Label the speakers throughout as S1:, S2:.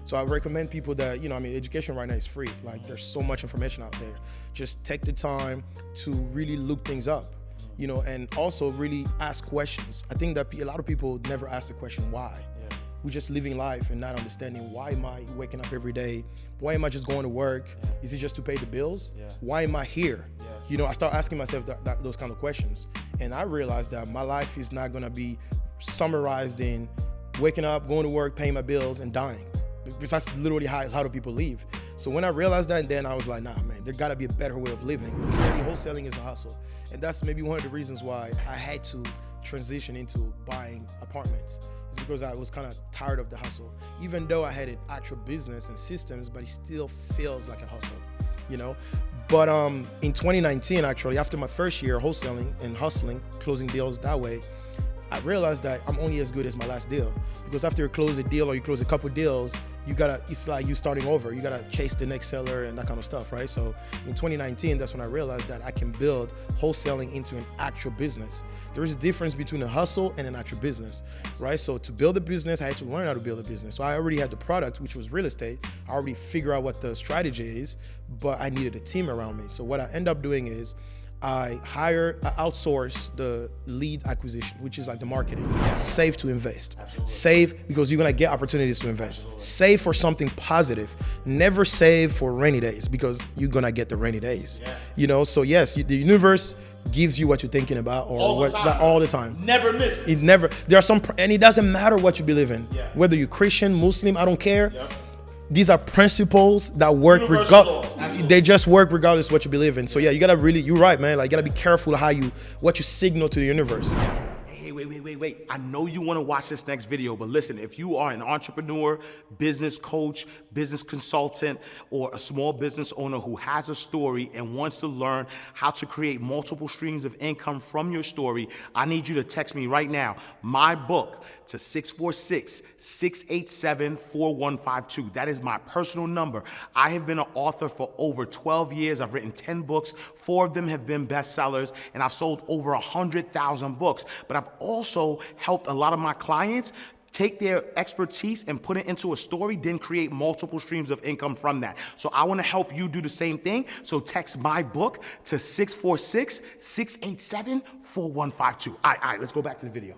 S1: So I recommend people that, education right now is free. Like there's so much information out there. Just take the time to really look things up, and also really ask questions. I think that a lot of people never ask the question why. Yeah. We're just living life and not understanding, why am I waking up every day? Why am I just going to work? Yeah. Is it just to pay the bills? Yeah. Why am I here? Yeah. I start asking myself those kind of questions. And I realized that my life is not gonna be summarized in waking up, going to work, paying my bills, and dying. Because that's literally how do people live. So when I realized that, then I was like, nah, man, there gotta be a better way of living. Clearly, wholesaling is a hustle. And that's maybe one of the reasons why I had to transition into buying apartments. It's because I was kind of tired of the hustle. Even though I had an actual business and systems, but it still feels like a hustle, But in 2019, actually, after my first year wholesaling and hustling, closing deals that way, I realized that I'm only as good as my last deal. Because after you close a deal or you close a couple deals, it's like you starting over. You gotta chase the next seller and that kind of stuff, right? So in 2019, that's when I realized that I can build wholesaling into an actual business. There is a difference between a hustle and an actual business, right? So to build a business, I had to learn how to build a business. So I already had the product, which was real estate. I already figured out what the strategy is, but I needed a team around me. So what I end up doing is I outsource the lead acquisition, which is like the marketing. Save to invest. Absolutely. Save because you're gonna get opportunities to invest. Absolutely. Save for something positive. Never save for rainy days because you're gonna get the rainy days. Yeah. So yes, the universe gives you what you're thinking about all the time.
S2: Never misses.
S1: It never. There are some, and it doesn't matter what you believe in. Yeah. Whether you're Christian, Muslim, I don't care. Yep. These are principles that work they just work regardless of what you believe in. So yeah, you're right, man. Like you gotta be careful what you signal to the universe.
S2: Hey, wait. I know you wanna watch this next video, but listen, if you are an entrepreneur, business coach, business consultant, or a small business owner who has a story and wants to learn how to create multiple streams of income from your story, I need you to text me right now, my book, to 646-687-4152. That is my personal number. I have been an author for over 12 years. I've written 10 books. 4 of them have been bestsellers, and I've sold over 100,000 books. But I've also helped a lot of my clients take their expertise and put it into a story, then create multiple streams of income from that. So I want to help you do the same thing. So text my book to 646-687-4152. All right, let's go back to the video.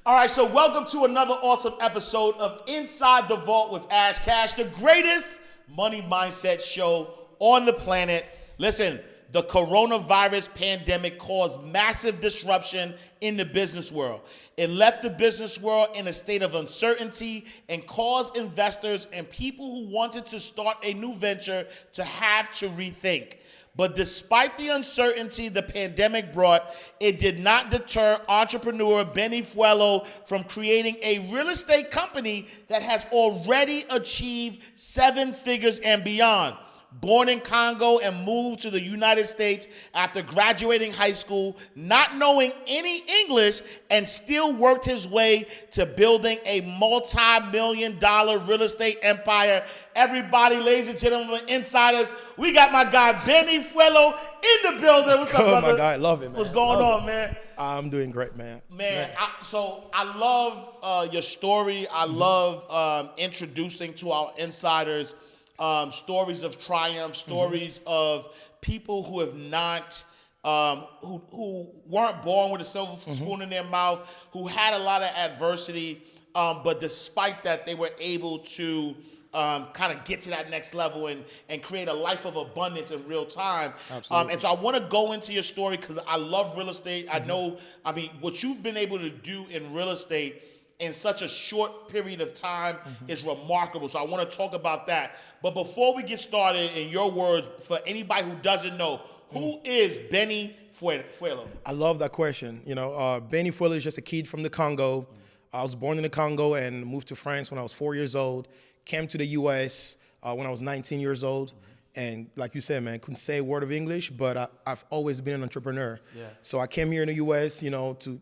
S2: All right, so welcome to another awesome episode of Inside the Vault with Ash Cash, the greatest money mindset show on the planet. Listen, the coronavirus pandemic caused massive disruption in the business world. It left the business world in a state of uncertainty and caused investors and people who wanted to start a new venture to have to rethink. But despite the uncertainty the pandemic brought, it did not deter entrepreneur Beni Fwelo from creating a real estate company that has already achieved 7 figures and beyond. Born in Congo and moved to the United States after graduating high school, not knowing any English, and still worked his way to building a multi-million-dollar real estate empire. Everybody, ladies and gentlemen, insiders, we got my guy Beni Fwelo in the building.
S1: What's up, brother? My guy, love it, man.
S2: What's going on, man?
S1: I'm doing great, man.
S2: So I love your story. I love introducing to our insiders stories of triumph, stories of people who have not, who weren't born with a silver spoon in their mouth, who had a lot of adversity, but despite that, they were able to kind of get to that next level and create a life of abundance in real time.
S1: Absolutely.
S2: And so I want to go into your story because I love real estate. What you've been able to do in real estate in such a short period of time is remarkable. So I want to talk about that. But before we get started, in your words, for anybody who doesn't know, who is Beni Fwelo?
S1: I love that question. Beni Fwelo is just a kid from the Congo. I was born in the Congo and moved to France when I was 4 years old. Came to the U.S. When I was 19 years old. And like you said, man, couldn't say a word of English, but I've always been an entrepreneur. Yeah. So I came here in the U.S., to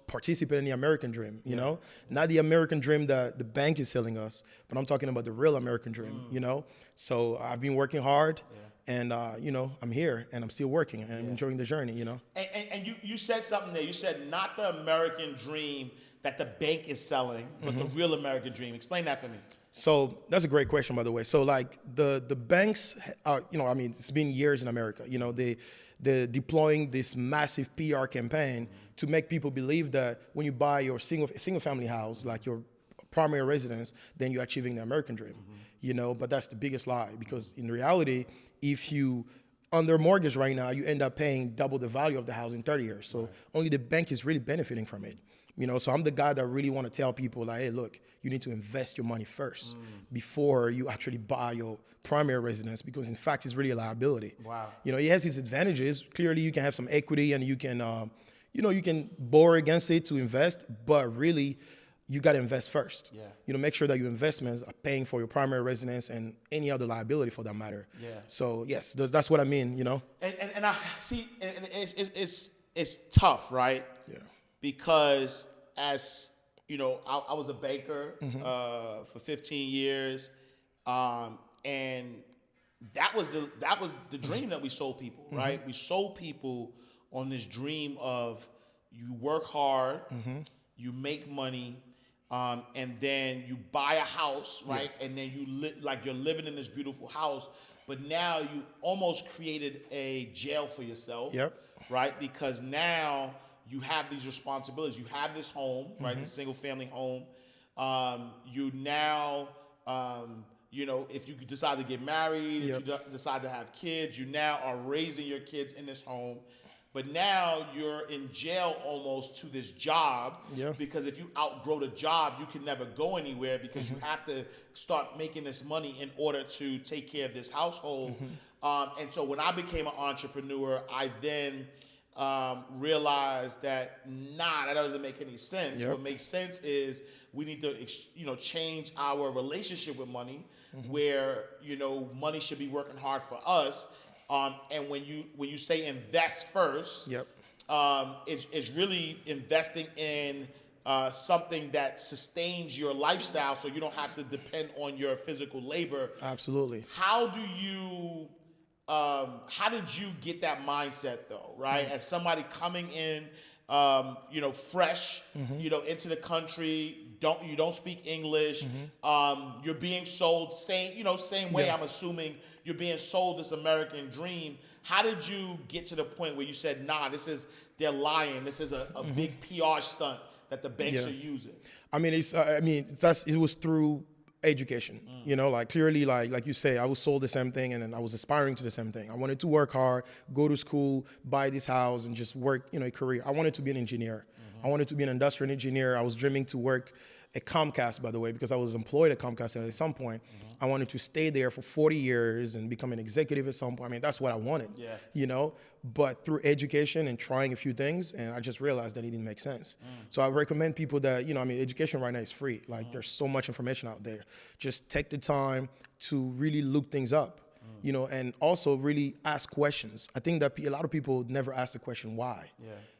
S1: participate in the American dream, you know, not the American dream that the bank is selling us, but I'm talking about the real American dream, you know. So I've been working hard, and you know, I'm here and I'm still working and I'm enjoying the journey, you know.
S2: And you said something there. You said not the American dream that the bank is selling, but the real American dream. Explain that for me.
S1: So that's a great question, by the way. So like the banks, you know, I mean, it's been years in America. You know, they're deploying this massive PR campaign to make people believe that when you buy your single family house, like your primary residence, then you're achieving the American dream. You know, but that's the biggest lie, because in reality, if you under mortgage right now, you end up paying double the value of the house in 30 years. So only the bank is really benefiting from it. You know, so I'm the guy that really want to tell people, like, hey, look, you need to invest your money first before you actually buy your primary residence, because in fact, it's really a liability.
S2: Wow.
S1: You know, it has its advantages. Clearly, you can have some equity and you can, you know, you can borrow against it to invest, but really, you got to invest first.
S2: Yeah.
S1: You know, make sure that your investments are paying for your primary residence and any other liability for that matter.
S2: Yeah.
S1: So yes, that's what I mean, you know?
S2: And I see, and it's tough, right?
S1: Yeah.
S2: Because as you know, I was a banker for 15 years, and that was the dream that we sold people, right? We sold people on this dream of you work hard, you make money, and then you buy a house, right? And then you're living in this beautiful house, but now you almost created a jail for yourself, right? Because now you have these responsibilities. You have this home, right? This single family home. You now, you know, if you decide to get married, if you decide to have kids, you now are raising your kids in this home. But now you're in jail almost to this job, because if you outgrow the job, you can never go anywhere, because you have to start making this money in order to take care of this household. And so when I became an entrepreneur, I then realized that that doesn't make any sense. What makes sense is we need to, you know, change our relationship with money, where, you know, money should be working hard for us. And when you say invest first, it's really investing in something that sustains your lifestyle, so you don't have to depend on your physical labor.
S1: Absolutely.
S2: How did you get that mindset though, right? As somebody coming in, you know, fresh, you know, into the country, you don't speak English, you're being sold same way. I'm assuming you're being sold this American dream. How did you get to the point where you said, they're lying, this is a big PR stunt that the banks are using? I mean,
S1: it was through education, you know, like clearly, like you say, I was sold the same thing, and then I was aspiring to the same thing. I wanted to work hard, go to school, buy this house, and just work, you know, a career. I wanted to be an engineer. I wanted to be an industrial engineer. I was dreaming to work at Comcast, by the way, because I was employed at Comcast, and at some point, I wanted to stay there for 40 years and become an executive at some point. I mean, that's what I wanted, you know, but through education and trying a few things, and I just realized that it didn't make sense. So I recommend people that, you know, I mean, education right now is free. Like there's so much information out there. Just take the time to really look things up, you know, and also really ask questions. I think that a lot of people never ask the question, why?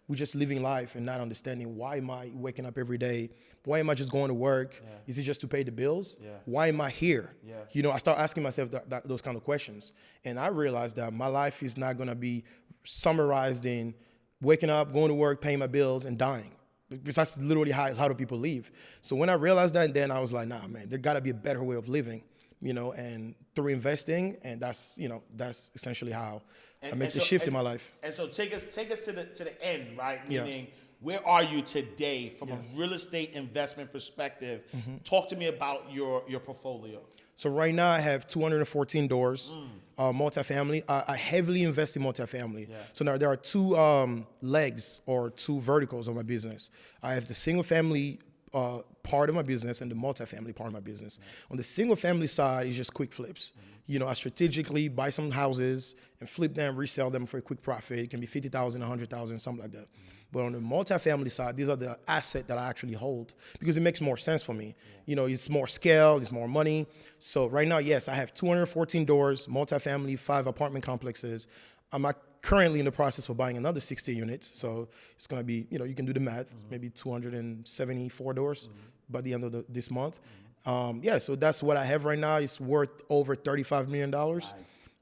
S1: We're just living life and not understanding, why am I waking up every day? Why am I just going to work? Is it just to pay the bills? Why am I here? You know, I start asking myself those kind of questions. And I realized that my life is not going to be summarized in waking up, going to work, paying my bills, and dying. Because that's literally how do people live. So when I realized that, then I was like, nah, man, there got to be a better way of living, you know, and through investing. And that's, you know, that's essentially how I make the shift in my life.
S2: And so take us to the end, right? Meaning, where are you today from a real estate investment perspective? Talk to me about your portfolio.
S1: So right now I have 214 doors, multifamily. I heavily invest in multifamily. So now there are two legs or two verticals of my business. I have the single family part of my business and the multifamily part of my business. On the single family side, it's just quick flips. You know, I strategically buy some houses and flip them, resell them for a quick profit. It can be 50,000, 100,000, something like that. But on the multifamily side, these are the assets that I actually hold because it makes more sense for me. You know, it's more scale, it's more money. So right now, yes, I have 214 doors, multifamily, 5 apartment complexes. I currently in the process of buying another 60 units. So it's going to be, you can do the math, maybe 274 doors by the end of this month. So that's what I have right now. It's worth over $35 million. Nice.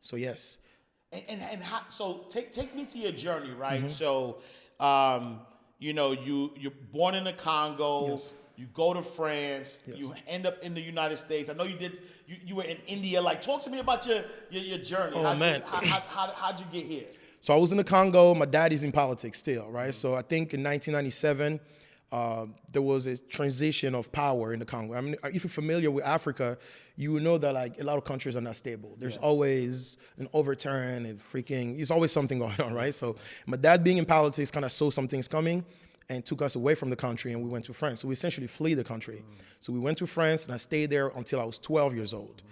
S1: So yes.
S2: And how, so take me to your journey, right?
S1: Mm-hmm.
S2: So, you're born in the Congo.
S1: Yes.
S2: You go to France.
S1: Yes.
S2: You end up in the United States. I know you were in India. Like, talk to me about your journey.
S1: Oh, man.
S2: How'd you get here?
S1: So I was in the Congo. My dad is in politics still, right? Mm-hmm. So I think in 1997, there was a transition of power in the Congo. I mean, if you're familiar with Africa, you will know that like a lot of countries are not stable. There's always an overturn and it's always something going on, right? So my dad being in politics kind of saw some things coming and took us away from the country, and we went to France. So we essentially flee the country. So we went to France, and I stayed there until I was 12 years old,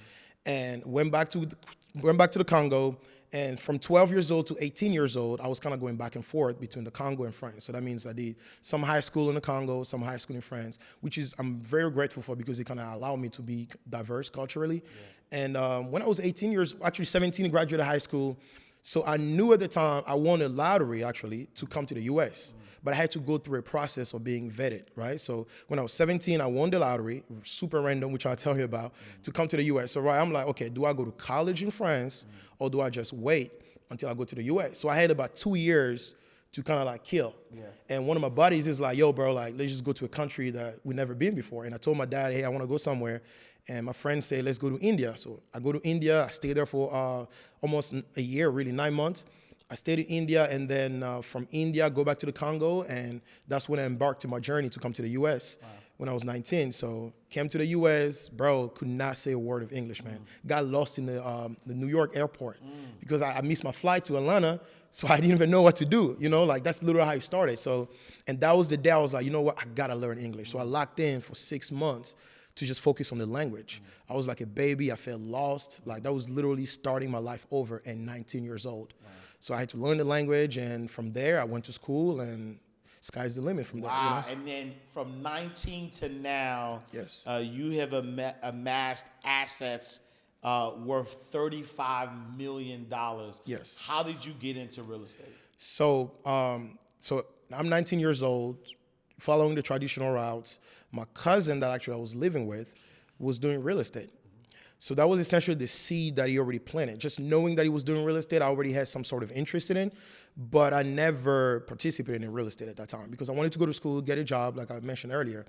S1: and went back to the Congo. And from 12 years old to 18 years old, I was kind of going back and forth between the Congo and France. So that means I did some high school in the Congo, some high school in France, which is I'm very grateful for because it kind of allowed me to be diverse culturally. Yeah. And when I was 17, graduated high school. So I knew at the time I won a lottery actually to come to the US, but I had to go through a process of being vetted, right? So when I was 17, I won the lottery, super random, which I'll tell you about, to come to the US. So right, I'm like, okay, do I go to college in France or do I just wait until I go to the US? So I had about 2 years to kind of like kill. Yeah. And one of my buddies is like, yo, bro, like let's just go to a country that we've never been before. And I told my dad, hey, I want to go somewhere. And my friends say, let's go to India. So I go to India. I stay there for almost a year, really 9 months. I stayed in India, and then from India, go back to the Congo, and that's when I embarked on my journey to come to the U.S. Wow. When I was 19. So came to the U.S., bro, could not say a word of English, man. Got lost in the New York airport because I missed my flight to Atlanta, so I didn't even know what to do, like that's literally how it started. So, and that was the day I was like, you know what, I gotta learn English. So I locked in for 6 months to just focus on the language. I was like a baby. I felt lost. Like that was literally starting my life over at 19 years old. Wow. So I had to learn the language, and from there I went to school, and sky's the limit from there.
S2: Wow, and then from 19 to now,
S1: yes,
S2: you have amassed assets worth $35 million.
S1: Yes.
S2: How did you get into real estate?
S1: So I'm 19 years old, following the traditional routes. My cousin that actually I was living with was doing real estate. So that was essentially the seed that he already planted. Just knowing that he was doing real estate, I already had some sort of interest in it, but I never participated in real estate at that time because I wanted to go to school, get a job, like I mentioned earlier.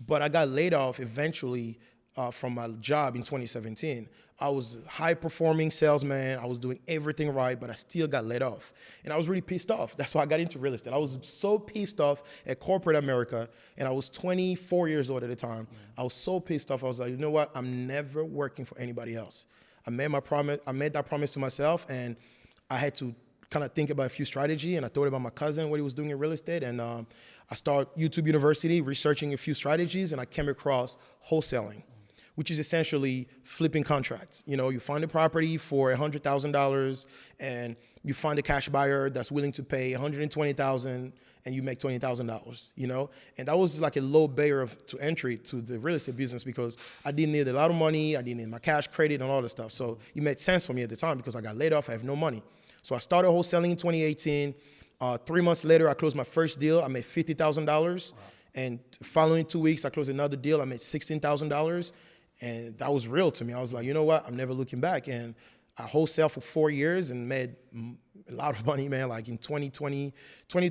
S1: But I got laid off eventually from my job in 2017. I was a high-performing salesman. I was doing everything right, but I still got laid off. And I was really pissed off. That's why I got into real estate. I was so pissed off at corporate America, and I was 24 years old at the time. I was so pissed off. I was like, you know what? I'm never working for anybody else. I made that promise to myself, and I had to kind of think about a few strategy, and I thought about my cousin, what he was doing in real estate, and I started YouTube University, researching a few strategies, and I came across wholesaling, which is essentially flipping contracts. You find a property for $100,000 and you find a cash buyer that's willing to pay $120,000 and you make $20,000, And that was like a low barrier to entry to the real estate business because I didn't need a lot of money. I didn't need my cash credit and all this stuff. So it made sense for me at the time because I got laid off. I have no money. So I started wholesaling in 2018. 3 months later, I closed my first deal. I made $50,000. Wow. And following 2 weeks, I closed another deal. I made $16,000. And that was real to me. I was like, you know what? I'm never looking back. And I wholesaled for 4 years and made a lot of money, man. Like in 2020 and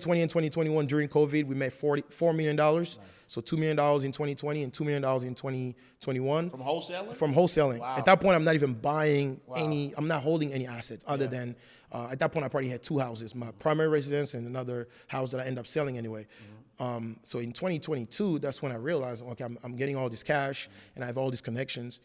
S1: 2021 during COVID, we made $4 million. Nice. So $2 million in 2020 and $2 million in 2021.
S2: From wholesaling?
S1: From wholesaling. Wow. At that point, I'm not even buying I'm not holding any assets other than, at that point, I probably had 2 houses, my primary residence and another house that I ended up selling anyway. So in 2022, that's when I realized, okay, I'm getting all this cash and I have all these connections.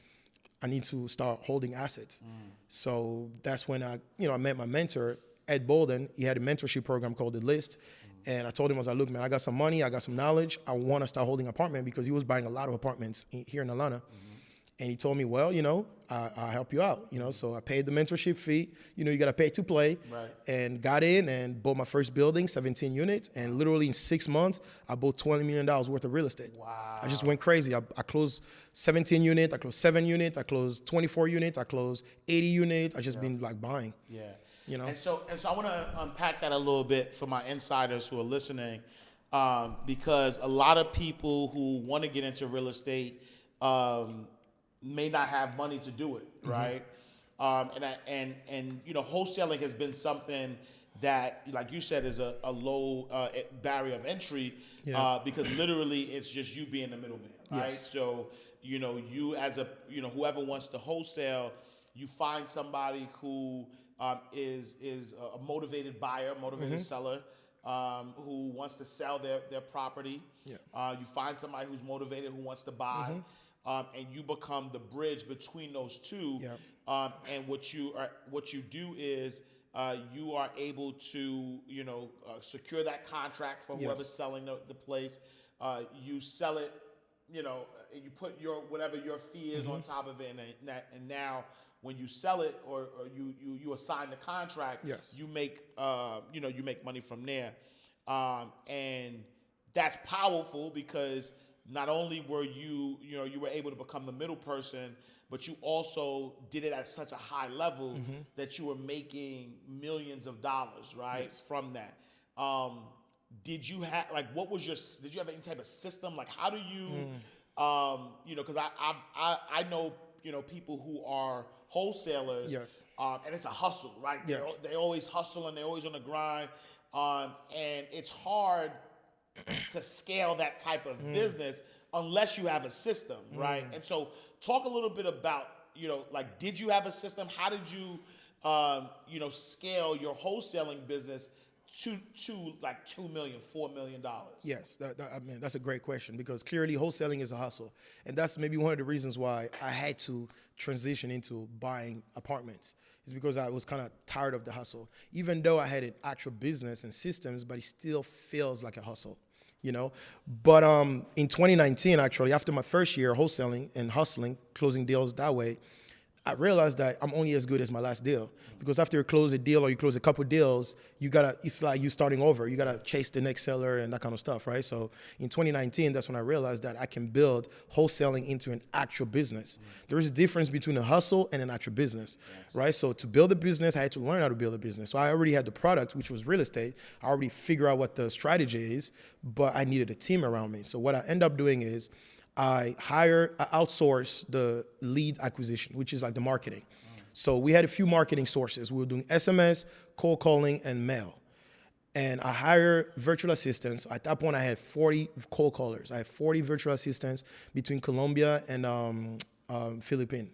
S1: I need to start holding assets. So that's when I met my mentor, Ed Bolden. He had a mentorship program called The List. And I told him, I was like, look, man, I got some money, I got some knowledge. I want to start holding apartment because he was buying a lot of apartments here in Atlanta. And he told me, well, I'll help you out, So I paid the mentorship fee. You got to pay to play. Right. And got in and bought my first building, 17 units. And literally in 6 months, I bought $20 million worth of real estate. Wow. I just went crazy. I closed 17 units. I closed 7 units. I closed 24 units. I closed 80 units. I just been like buying.
S2: Yeah.
S1: You know?
S2: And so I want to unpack that a little bit for my insiders who are listening, because a lot of people who want to get into real estate may not have money to do it, right? And you know, wholesaling has been something that, like you said, is a low barrier of entry, because literally it's just you being the middleman, right?
S1: Yes.
S2: So, you know, you as a, you know, whoever wants to wholesale, you find somebody who is a motivated buyer, motivated seller, who wants to sell their property. You find somebody who's motivated, who wants to buy, and you become the bridge between those two. And what you do is you are able to, you know, secure that contract from whoever's selling the place. You sell it, you know, you put your whatever your fee is on top of it, and now when you sell it or you assign the contract, you make you know, you make money from there, and that's powerful because not only were you know, you were able to become the middle person, but you also did it at such a high level that you were making millions of dollars, right, from that. Did you have, like, did you have any type of system? Like, how do you, you know, because I know, you know, people who are wholesalers, and it's a hustle, right? They always hustle and they're always on the grind, and it's hard to scale that type of business unless you have a system, right? And so talk a little bit about, you know, like, did you have a system? How did you, you know, scale your wholesaling business to like $2 million, $4 million?
S1: Yes, I mean, that's a great question, because clearly wholesaling is a hustle. And that's maybe one of the reasons why I had to transition into buying apartments, is because I was kind of tired of the hustle. Even though I had an actual business and systems, but it still feels like a hustle, you know? But in 2019, actually, after my first year wholesaling and hustling, closing deals that way, I realized that I'm only as good as my last deal, because after you close a deal or you close a couple deals, it's like you starting over. You gotta chase the next seller and that kind of stuff, right? So in 2019, that's when I realized that I can build wholesaling into an actual business. There is a difference between a hustle and an actual business, right? So to build a business, I had to learn how to build a business. So I already had the product, which was real estate. I already figured out what the strategy is, but I needed a team around me. So what I end up doing is I outsource the lead acquisition, which is like the marketing. So we had a few marketing sources. We were doing SMS, cold calling, and mail. And I hire virtual assistants. At that point, I had 40 cold callers. I had 40 virtual assistants between Colombia and Philippines.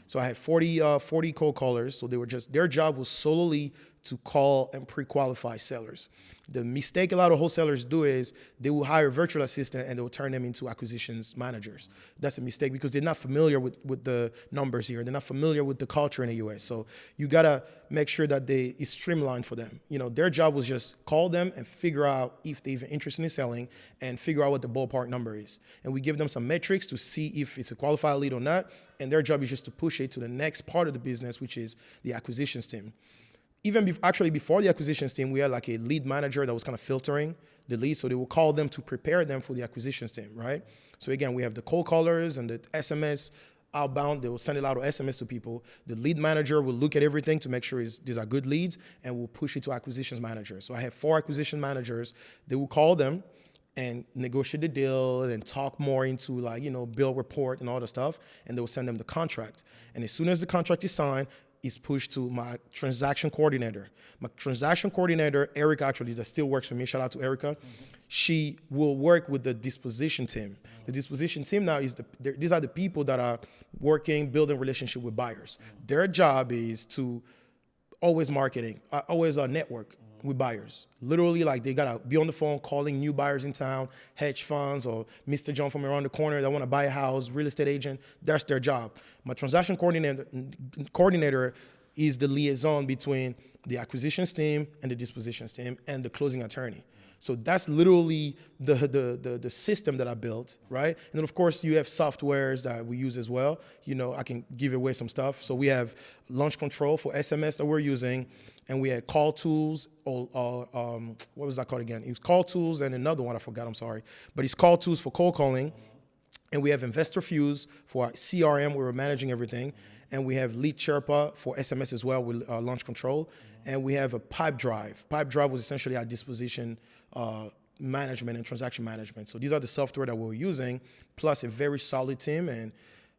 S1: So I had 40 cold callers. So they were their job was solely to call and pre-qualify sellers. The mistake a lot of wholesalers do is they will hire a virtual assistant and they will turn them into acquisitions managers. That's a mistake because they're not familiar with the numbers here. They're not familiar with the culture in the US. So you gotta make sure that it's streamlined for them. You know, their job was just call them and figure out if they're even interested in selling and figure out what the ballpark number is. And we give them some metrics to see if it's a qualified lead or not. And their job is just to push it to the next part of the business, which is the acquisitions team. Even before the acquisitions team, we had like a lead manager that was kind of filtering the leads. So they will call them to prepare them for the acquisitions team, right? So again, we have the cold callers and the SMS outbound. They will send a lot of SMS to people. The lead manager will look at everything to make sure these are good leads, and will push it to acquisitions managers. So I have 4 acquisition managers. They will call them and negotiate the deal and talk more into, like, you know, bill report and all the stuff. And they will send them the contract. And as soon as the contract is signed, is pushed to my transaction coordinator. My transaction coordinator, Erica, actually, that still works for me. Shout out to Erica. She will work with the disposition team. The disposition team now these are the people that are working, building relationship with buyers. Their job is to always marketing, always network with buyers. Literally, like, they gotta be on the phone calling new buyers in town, hedge funds or Mr. John from around the corner that wanna buy a house, real estate agent. That's their job. My transaction coordinator is the liaison between the acquisitions team and the dispositions team and the closing attorney. So that's literally the system that I built, right? And then of course you have softwares that we use as well. You know, I can give away some stuff. So we have launch control for SMS that we're using, and we had call tools, or what was that called again? It was call tools and another one I forgot, I'm sorry. But it's call tools for cold calling. And we have Investor Fuse for our CRM, where we're managing everything. And we have Lead Sherpa for SMS as well with launch control. And we have a Pipe Drive. Pipe Drive was essentially our disposition management and transaction management. So these are the software that we're using, plus a very solid team. And,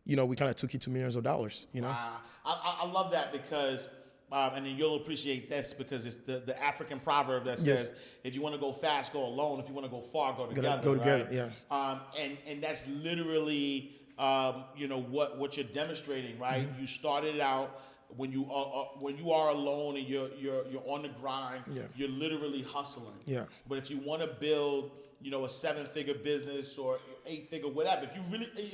S1: we kind of took it to millions of dollars,
S2: Wow. I love that because, and then you'll appreciate this because it's the African proverb that says, if you want to go fast, go alone. If you want to go far, go together.
S1: Go together,
S2: right?
S1: yeah.
S2: And that's literally, what you're demonstrating, right? You started out when you are alone and you're on the grind.
S1: Yeah.
S2: You're literally hustling.
S1: Yeah.
S2: But if you want to build, a 7-figure business or 8-figure, whatever. If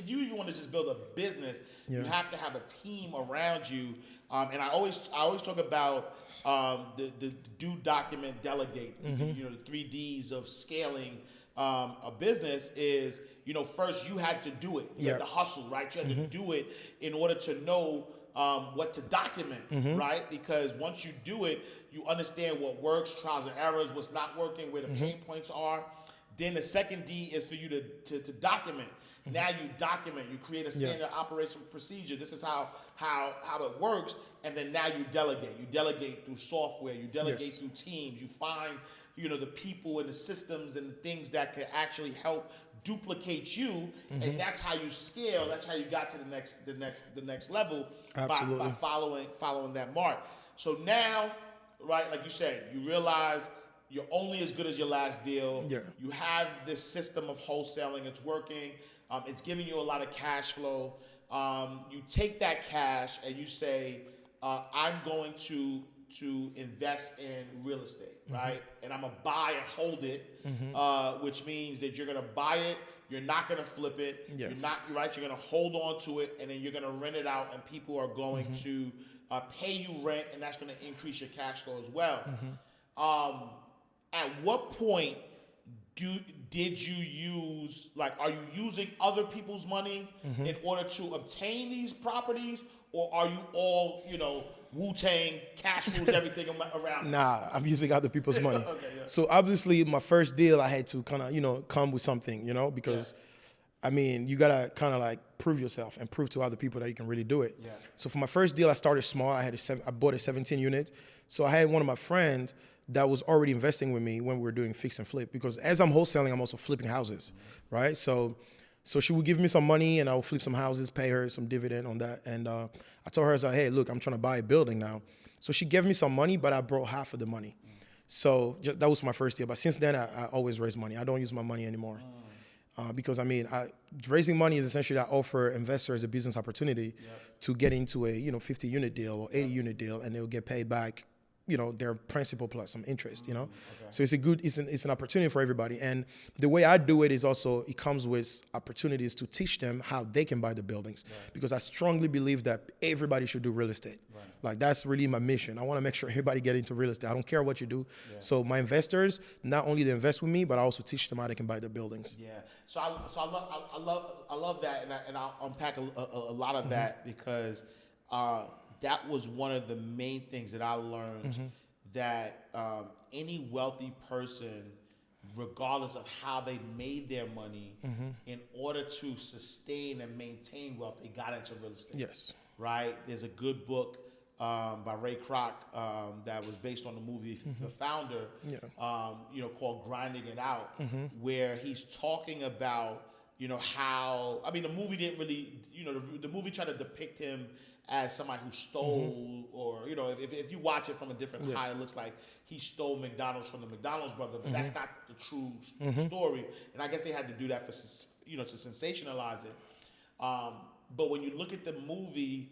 S2: you even want to just build a business, you have to have a team around you. And I always talk about the do, document, delegate. The 3 Ds of scaling a business is, first you had to do it. You had to hustle, right? You had to do it in order to know what to document, right? Because once you do it, you understand what works, trials and errors, what's not working, where the pain points are. Then the second D is for you to document. Now you document, you create a standard operational procedure. This is how it works. And then now you delegate. You delegate through software. You delegate through teams. You find, the people and the systems and things that can actually help duplicate you. And that's how you scale. That's how you got to the next level by following that mark. So now, right, like you said, you realize you're only as good as your last deal. Yeah. You have this system of wholesaling. It's working. It's giving you a lot of cash flow. You take that cash and you say, I'm going to invest in real estate, right? And I'm going to buy and hold it, which means that you're going to buy it. You're not going to flip it. Yeah. You're right. You're going to hold on to it, and then you're going to rent it out, and people are going to pay you rent, and that's going to increase your cash flow as well. At what point did you use, are you using other people's money in order to obtain these properties, or are you all, Wu-Tang, cash rules, everything around?
S1: Nah, I'm using other people's money.
S2: Okay, yeah.
S1: So obviously my first deal, I had to kind of, come with something, because you gotta kind of prove yourself and prove to other people that you can really do it. Yeah. So for my first deal, I started small. I bought a 17 unit. So I had one of my friends that was already investing with me when we were doing fix and flip, because as I'm wholesaling, I'm also flipping houses, right? So she would give me some money and I would flip some houses, pay her some dividend on that. And I told her, I was like, hey, look, I'm trying to buy a building now. So she gave me some money, but I brought half of the money. So that was my first deal. But since then, I always raise money. I don't use my money anymore. Because raising money is essentially, I offer investors a business opportunity to get into a 50 unit deal or 80 unit deal, and they'll get paid back their principal plus some interest, Okay. So it's an opportunity for everybody. And the way I do it is also, it comes with opportunities to teach them how they can buy the buildings. Right. Because I strongly believe that everybody should do real estate. Right. That's really my mission. I want to make sure everybody get into real estate. I don't care what you do. Yeah. So my investors, not only they invest with me, but I also teach them how they can buy their buildings.
S2: Yeah. So I love that. And I'll unpack a lot of that because, that was one of the main things that I learned, that any wealthy person, regardless of how they made their money, in order to sustain and maintain wealth, they got into real estate. Yes. Right? There's a good book by Ray Kroc that was based on the movie The Founder, called Grinding It Out, where he's talking about, how, the movie didn't really, the movie tried to depict him as somebody who stole, or if you watch it from a different eye, it looks like he stole McDonald's from the McDonald's brother, but that's not the true story. And I guess they had to do that for to sensationalize it. But when you look at the movie,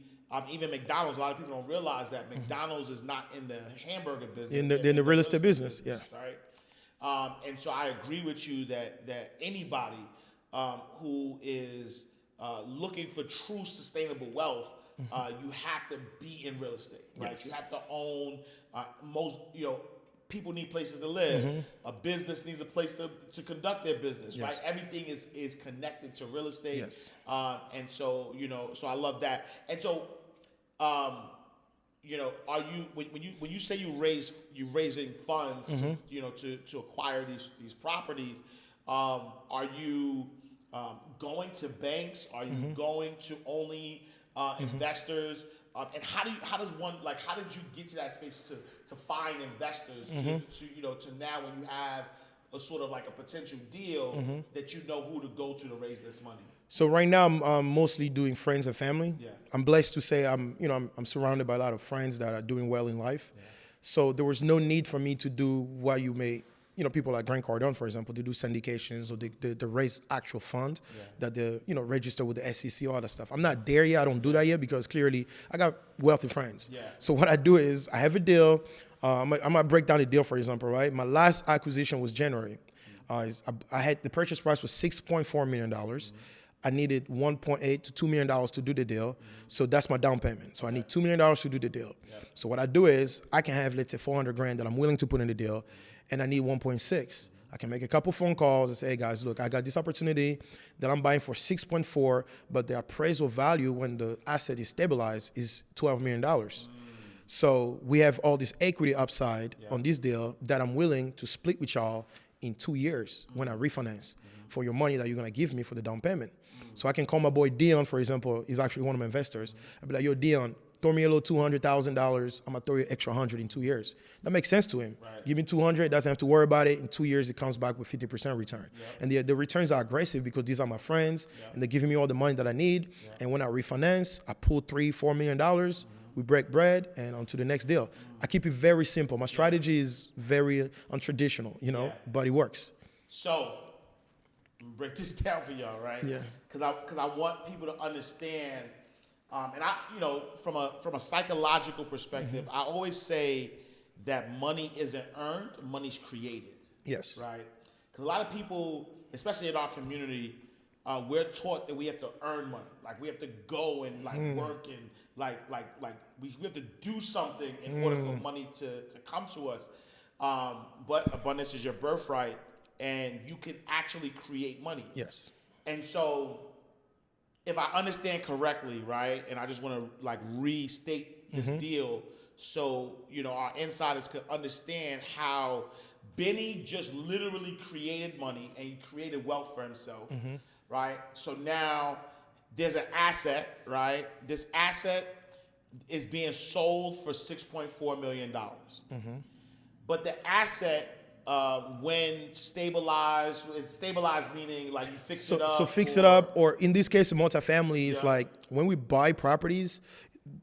S2: even McDonald's, a lot of people don't realize that McDonald's is not in the hamburger business.
S1: In the real estate business,
S2: right. And so I agree with you that anybody who is looking for true sustainable wealth, you have to be in real estate, right? Yes. You have to own people need places to live. A business needs a place to conduct their business, right? Everything is connected to real estate. Yes. And so, so I love that. And so, are you, when you say you're raising funds to acquire these properties, are you going to banks? Are you going to only investors? And how did you get to that space to find investors to now when you have a sort of like a potential deal that you know who to go to raise this money?
S1: So right now I'm mostly doing friends and family.
S2: Yeah.
S1: I'm blessed to say I'm surrounded by a lot of friends that are doing well in life. Yeah. So there was no need for me to do what you may, people like Grant Cardone, for example, to do syndications or they raise actual fund that they, register with the SEC, all that stuff. I'm not there yet. I don't do that yet because clearly I got wealthy friends. Yeah. So what I do is I have a deal. I'm gonna break down the deal, for example, right? My last acquisition was January. I had the purchase price was $6.4 million. I needed $1.8 to $2 million to do the deal. So that's my down payment. So I need $2 million to do the deal. So what I do is I can have, let's say, $400,000 that I'm willing to put in the deal, and I need 1.6. I can make a couple phone calls and say, hey guys, look, I got this opportunity that I'm buying for 6.4, but the appraisal value when the asset is stabilized is $12 million. So we have all this equity upside on this deal that I'm willing to split with y'all in 2 years when I refinance for your money that you're gonna give me for the down payment. So I can call my boy Dion, for example. He's actually one of my investors. I'd be like, yo, Dion, throw me a little $200,000. I'm gonna throw you extra 100 in 2 years. That makes sense to him. Right. Give me 200, doesn't have to worry about it. In 2 years, it comes back with 50% return. And the returns are aggressive because these are my friends and they're giving me all the money that I need. And when I refinance, I pull $3-4 million. We break bread and on to the next deal. I keep it very simple. My strategy is very untraditional, but it works.
S2: So, break this down for y'all, right? Yeah. Because I want people to understand, and from a psychological perspective, I always say that money isn't earned, money's created.
S1: Yes. Right.
S2: Because a lot of people, especially in our community, we're taught that we have to earn money, like we have to go and work and we have to do something in order for money to come to us. But abundance is your birthright. And you can actually create money. Yes. And so, if I understand correctly, right, and I just want to restate this deal, so our insiders could understand how Beni just literally created money and he created wealth for himself, right? So now there's an asset, right? This asset is being sold for $6.4 million, but the asset. When stabilized meaning you fix it up. So
S1: fix it up, or in this case, multifamily is like when we buy properties,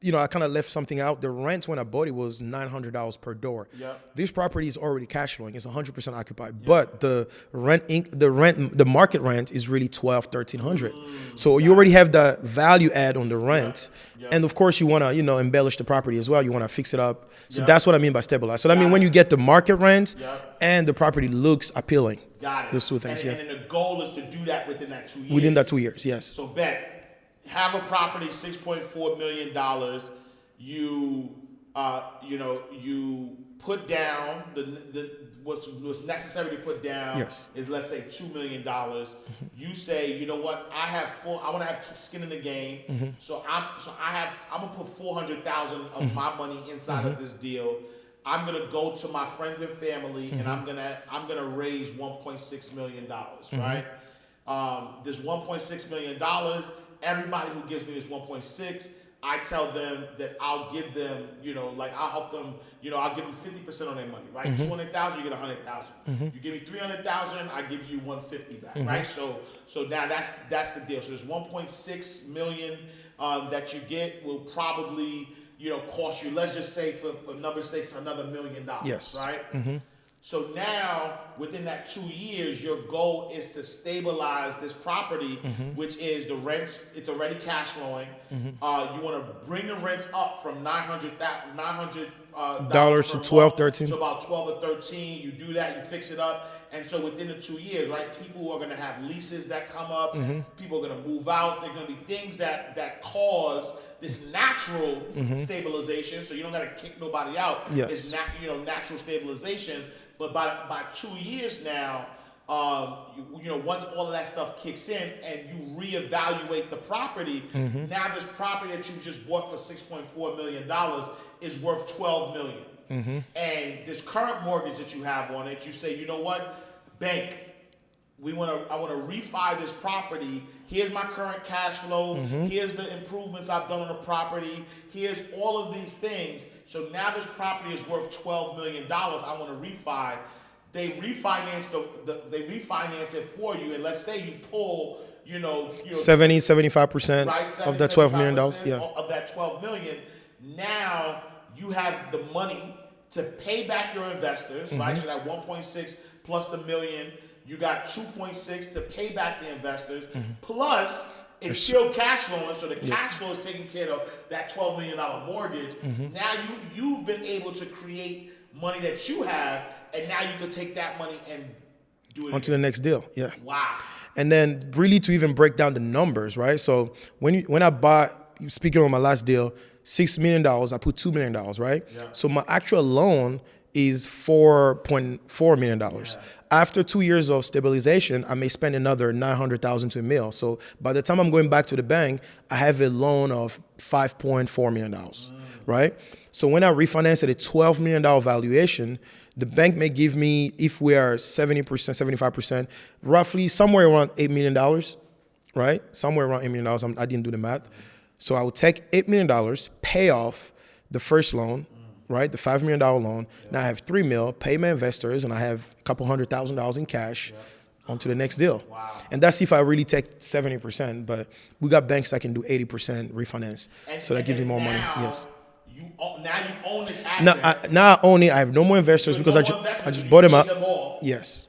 S1: I kind of left something out. The rent when I bought it was $900 per door. This property is already cash flowing. It's 100% occupied, but the market rent is really $1,200-1,300. So you already have the value add on the rent, and of course you want to embellish the property as well. You want to fix it up. So that's what I mean by stabilize. So that means when you get the market rent and the property looks appealing.
S2: Got it.
S1: Those two things.
S2: And the goal is to do that within that 2 years.
S1: Within that 2 years, yes.
S2: So have a property, $6.4 million. You put down what's necessary to put down is, let's say, $2 million. You say, you know what, I want to have skin in the game. So I'm gonna put $400,000 of my money inside of this deal. I'm gonna go to my friends and family and I'm gonna raise $1.6 million, right? This $1.6 million. Everybody who gives me this 1.6, I tell them that I'll give them, I'll help them, I'll give them 50% on their money, right? 200,000, you get 100,000. You give me 300,000, I give you 150 back, right? So now that's the deal. So this 1.6 million that you get will probably, cost you, let's just say for number's sake, another $1 million, right? So now, within that 2 years, your goal is to stabilize this property, which is the rents. It's already cash flowing. You want to bring the rents up from $900 to $12-13 to about 12 or 13. You do that, you fix it up, and so within the 2 years, right, people are going to have leases that come up. People are going to move out. There are going to be things that cause this natural stabilization. So you don't got to kick nobody out. It's natural stabilization. But by 2 years now, once all of that stuff kicks in and you reevaluate the property, now this property that you just bought for $6.4 million is worth $12 million. And this current mortgage that you have on it, you say, you know what, bank, I want to refi this property. Here's my current cash flow. Here's the improvements I've done on the property. Here's all of these things. So now this property is worth $12 million. I want to refi. They refinance they refinance it for you. And let's say you pull,
S1: 70, 75%
S2: right,
S1: of that $12 million.
S2: Of that $12 million. Now you have the money to pay back your investors, right? So that 1.6 plus the million. You got 2.6 to pay back the investors, plus it's still cash flowing, so the cash flow is taking care of that $12 million mortgage. Now you've been able to create money that you have, and now you can take that money and do it
S1: onto the next deal. Yeah.
S2: Wow.
S1: And then really to even break down the numbers, right? So when I bought, speaking on my last deal, $6 million, I put $2 million, right? Yeah. So my actual loan is $4.4 million. Yeah. After 2 years of stabilization, I may spend another $900,000 to $1 million. So by the time I'm going back to the bank, I have a loan of $5.4 million, right? So when I refinance at a $12 million valuation, the bank may give me, if we are 70%, 75%, roughly somewhere around $8 million, right? Somewhere around $8 million. I didn't do the math. So I would take $8 million, pay off the first loan, right? The $5 million loan. Yeah. Now I have $3 million, pay my investors, and I have a couple $100,000 in cash onto the next deal. Wow. And that's if I really take 70%, but we got banks that can do 80% refinance. So that gives me more money. Yes.
S2: Now you own this asset.
S1: Now I own it. I have no more investors because I just bought them up. Yes.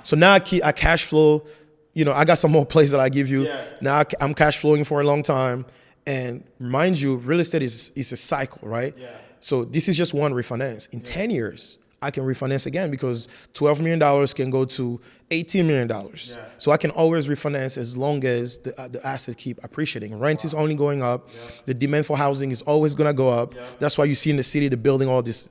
S1: So now I cash flow. I got some more plays that I give you. Yeah. Now I'm cash flowing for a long time. And mind you, real estate is a cycle, right? Yeah. So this is just one refinance. In 10 years, I can refinance again because $12 million can go to $18 million. Yeah. So I can always refinance as long as the asset keep appreciating. Rent is only going up. Yeah. The demand for housing is always going to go up. Yeah. That's why you see in the city, they're building all these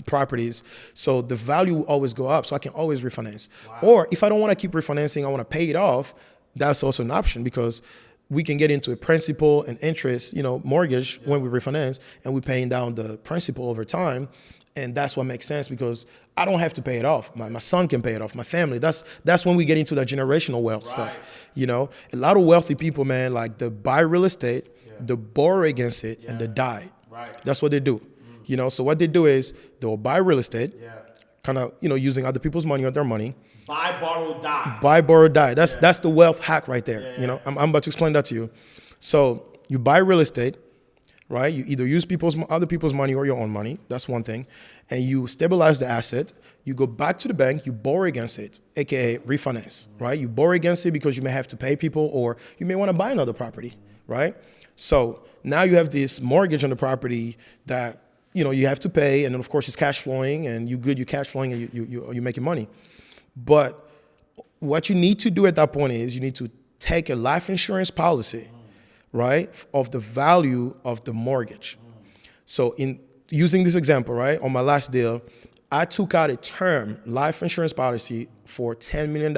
S1: properties. So the value will always go up. So I can always refinance. Wow. Or if I don't want to keep refinancing, I want to pay it off. That's also an option because we can get into a principal and interest, mortgage when we refinance, and we're paying down the principal over time. And that's what makes sense because I don't have to pay it off. My son can pay it off, my family. That's when we get into that generational wealth stuff. A lot of wealthy people, man, like they buy real estate, they borrow against it, and they die. Right. That's what they do. So what they do is they'll buy real estate, kind of, using other people's money or their money.
S2: Buy, borrow, die.
S1: Buy, borrow, die. That's the wealth hack right there. Yeah. I'm about to explain that to you. So you buy real estate, right? You either use other people's money or your own money. That's one thing. And you stabilize the asset. You go back to the bank. You borrow against it, aka refinance, right? You borrow against it because you may have to pay people, or you may want to buy another property, right? So now you have this mortgage on the property that you have to pay, and then of course it's cash flowing, and you're cash flowing, and you're making money. But what you need to do at that point is you need to take a life insurance policy, right, of the value of the mortgage. So in using this example, right, on my last deal, I took out a term life insurance policy for $10 million,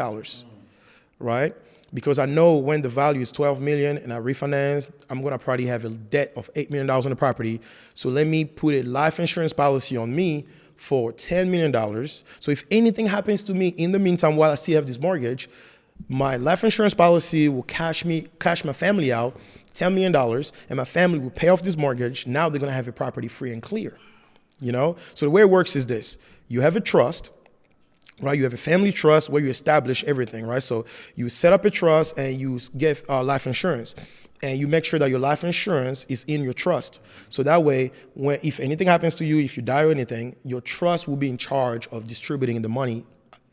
S1: right? Because I know when the value is $12 million and I refinance, I'm going to probably have a debt of $8 million on the property. So let me put a life insurance policy on me for $10 million. So if anything happens to me in the meantime while I still have this mortgage, my life insurance policy will cash my family out $10 million, and my family will pay off this mortgage. Now they're going to have a property free and clear. So the way it works is this. You have a trust, right? You have a family trust where you establish everything, right? So you set up a trust and you give life insurance. And you make sure that your life insurance is in your trust. So that way, if anything happens to you, if you die or anything, your trust will be in charge of distributing the money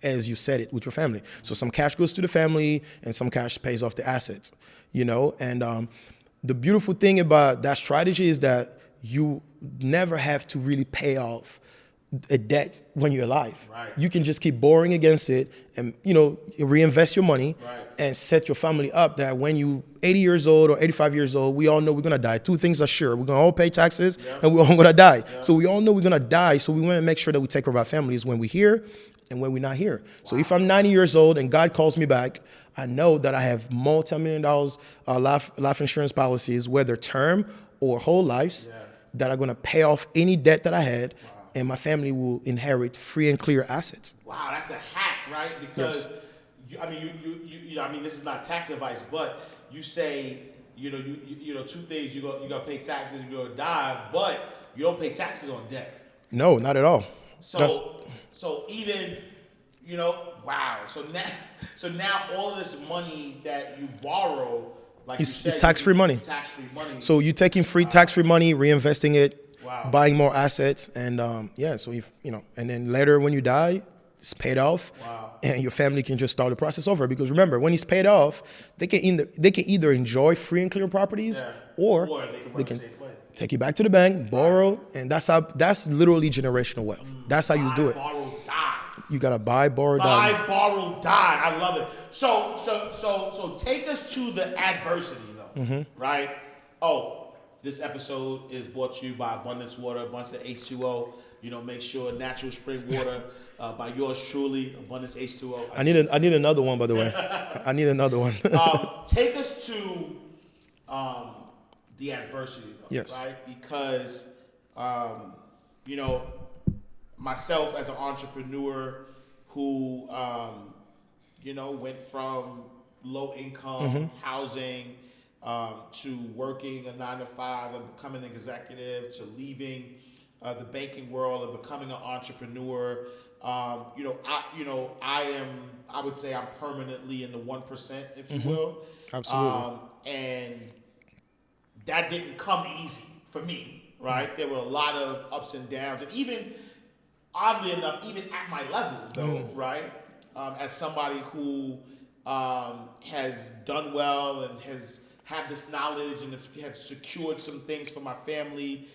S1: as you said it with your family. So some cash goes to the family and some cash pays off the assets, And the beautiful thing about that strategy is that you never have to really pay off a debt when you're alive. Right. You can just keep borrowing against it and, reinvest your money and set your family up that when you 80 years old or 85 years old, we all know we're going to die. Two things are sure. We're going to all pay taxes and we're all going to die. Yeah. So we all know we're going to die. So we want to make sure that we take care of our families when we're here and when we're not here. Wow. So if I'm 90 years old and God calls me back, I know that I have multi-million-dollar life insurance policies, whether term or whole lives, that are going to pay off any debt that I had. Wow. And my family will inherit free and clear assets.
S2: Wow, that's a hack, right? Because I mean, I mean, this is not tax advice, but you say, you know, two things. You got to pay taxes. You're gonna die, but you don't pay taxes on debt.
S1: No, not at all.
S2: So even, you know, wow. So now all of this money that you borrow, like
S1: it's tax-free money.
S2: It's tax-free money.
S1: So you're taking tax-free money, reinvesting it,
S2: Wow.
S1: buying more assets, and so if you know, and then later when you die, it's paid off,
S2: Wow.
S1: and your family can just start the process over. Because remember, when it's paid off, they can either enjoy free and clear properties, or they can take it back to the bank, borrow, and that's literally generational wealth. That's how you do it.
S2: Borrow, die.
S1: You gotta buy, borrow,
S2: Buy,
S1: die.
S2: borrow, die. I love it. So take us to the adversity though, right? Oh, this episode is brought to you by Abundance Water, Abundance H2O. You know, make sure natural spring water by yours truly, Abundance H2O.
S1: I need another one, by the way. I need another one.
S2: Take us to the adversity though,
S1: Yes.
S2: right? Because you know, myself as an entrepreneur who you know, went from low income housing to working a 9-to-5 and becoming an executive, to leaving the banking world and becoming an entrepreneur. I would say I'm permanently in the 1%, if you will.
S1: Absolutely.
S2: And that didn't come easy for me, right? There were a lot of ups and downs, and even oddly enough, even at my level, though, right? As somebody who has done well and has had this knowledge and has secured some things for my family,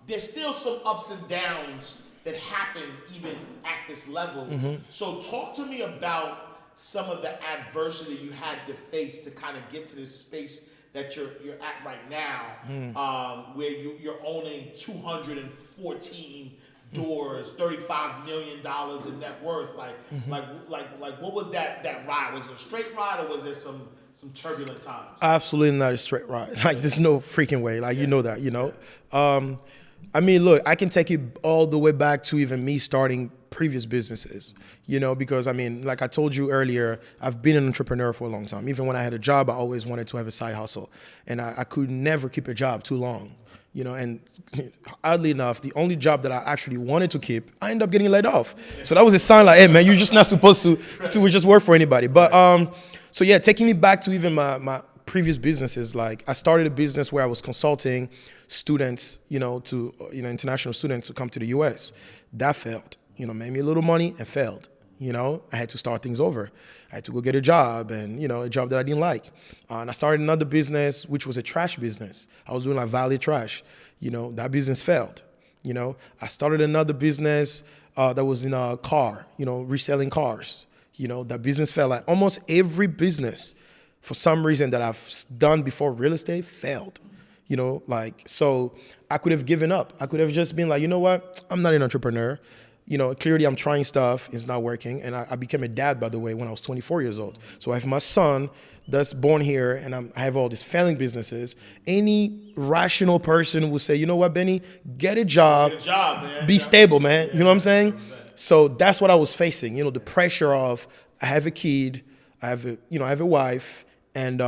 S2: there's still some ups and downs that happen even at this level. So talk to me about some of the adversity you had to face to kind of get to this space that you're at right now, where you're owning 214 doors, $35 million in net worth. Like what was that ride? Was it a straight ride, or was there some turbulent times?
S1: Absolutely not a straight ride. Like, there's no freaking way. Like, you know that, you know? I mean, look, I can take you all the way back to even me starting previous businesses, you know, because I mean, like I told you earlier, I've been an entrepreneur for a long time. Even when I had a job, I always wanted to have a side hustle, and I could never keep a job too long, you know, and oddly enough, the only job that I actually wanted to keep, I ended up getting laid off. So that was a sign like, hey man, you're just not supposed to just work for anybody. But so yeah, taking me back to even my previous businesses, like I started a business where I was consulting students, international students to come to the US. That failed, made me a little money and failed. I had to start things over. I had to go get a job, and, a job that I didn't like. And I started another business, which was a trash business. I was doing like valet trash. That business failed. I started another business that was in a car, reselling cars. That business failed. Like almost every business, for some reason, that I've done before real estate failed. So I could have given up. I could have just been like, you know what? I'm not an entrepreneur. Clearly I'm trying stuff, it's not working. And I became a dad, by the way, when I was 24 years old. So I have my son that's born here, and I have all these failing businesses. Any rational person will say, you know what, Benny, get a job, man. Be stable, man. You know what I'm saying? 100%. So that's what I was facing. The pressure of, I have a kid, I have a wife, and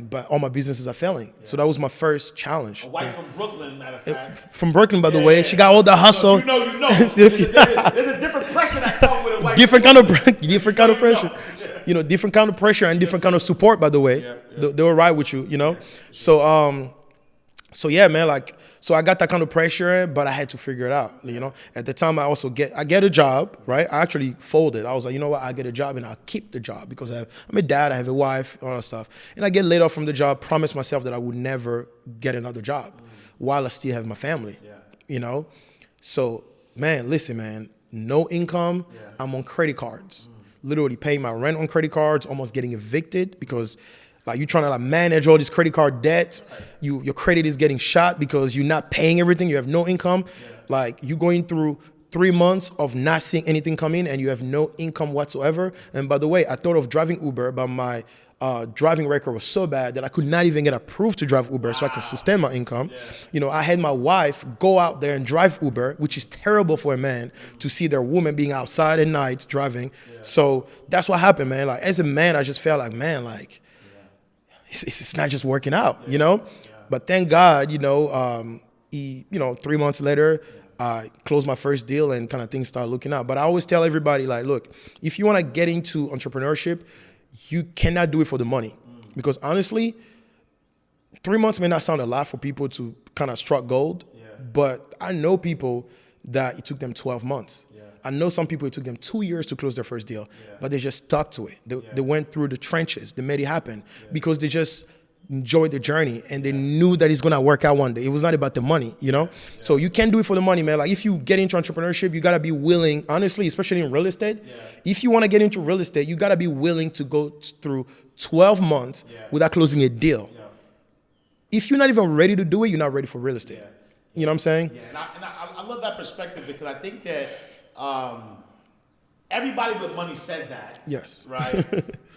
S1: but all my businesses are failing. Yeah. So that was my first challenge.
S2: A wife from Brooklyn, matter of fact.
S1: From Brooklyn, by the way. Yeah. She got all the hustle.
S2: You know. There's a different pressure that comes with a wife.
S1: Different kind of pressure. Different kind of pressure and different kind of support, by the way. Yeah. They will ride with you, Yeah. So yeah, man, so I got that kind of pressure, but I had to figure it out, At the time, I get a job, right? I actually folded. I was like, you know what? I get a job and I'll keep the job because I'm a dad, I have a wife, all that stuff. And I get laid off from the job, promised myself that I would never get another job while I still have my family, So, man, listen, man, no income. Yeah. I'm on credit cards, literally paying my rent on credit cards, almost getting evicted because you're trying to manage all this credit card debt. Right. Your credit is getting shot because you're not paying everything. You have no income. Yeah. You're going through 3 months of not seeing anything come in, and you have no income whatsoever. And by the way, I thought of driving Uber, but my driving record was so bad that I could not even get approved to drive Uber so I could sustain my income.
S2: Yeah.
S1: You know, I had my wife go out there and drive Uber, which is terrible for a man to see their woman being outside at night driving. Yeah. So that's what happened, man. Like as a man, I just felt like, man, like it's not just working out, you know? Yeah. But thank God, you know, 3 months later, I closed my first deal and kind of things started looking up. But I always tell everybody, like, look, if you want to get into entrepreneurship, you cannot do it for the money. Because honestly, 3 months may not sound a lot for people to kind of struck gold, but I know people that it took them 12 months. I know some people it took them 2 years to close their first deal, but they just stuck to it. They went through the trenches. They made it happen because they just enjoyed the journey and they knew that it's gonna work out one day. It was not about the money, you know? So you can't do it for the money, man. Like if you get into entrepreneurship, you gotta be willing, honestly, especially in real estate, if you wanna get into real estate, you gotta be willing to go through 12 months without closing a deal. If you're not even ready to do it, you're not ready for real estate. You know what I'm saying?
S2: Yeah, and I love that perspective because I think that everybody with money says that.
S1: Yes.
S2: Right?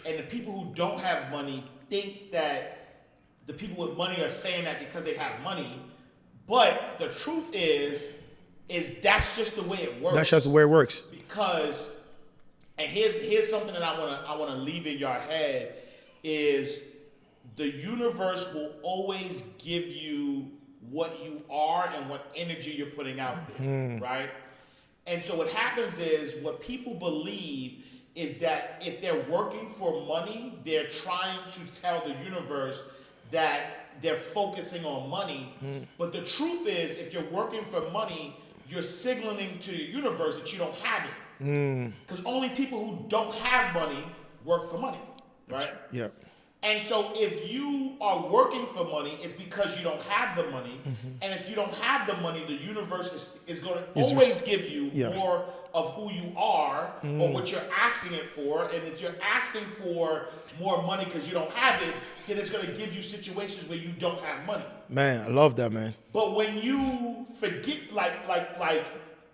S2: And the people who don't have money think that the people with money are saying that because they have money. But the truth is that's just the way it works.
S1: That's just the way it works.
S2: Because, and here's something that I wanna leave in your head is the universe will always give you what you are and what energy you're putting out there, right? And so what happens is what people believe is that if they're working for money, they're trying to tell the universe that they're focusing on money. But the truth is, if you're working for money, you're signaling to the universe that you don't have it. Because only people who don't have money work for money, right?
S1: Yeah.
S2: And so if you are working for money, it's because you don't have the money. And if you don't have the money, the universe is going to always give you more of who you are or what you're asking it for. And if you're asking for more money because you don't have it, then it's going to give you situations where you don't have money.
S1: Man, I love that, man.
S2: But when you forget,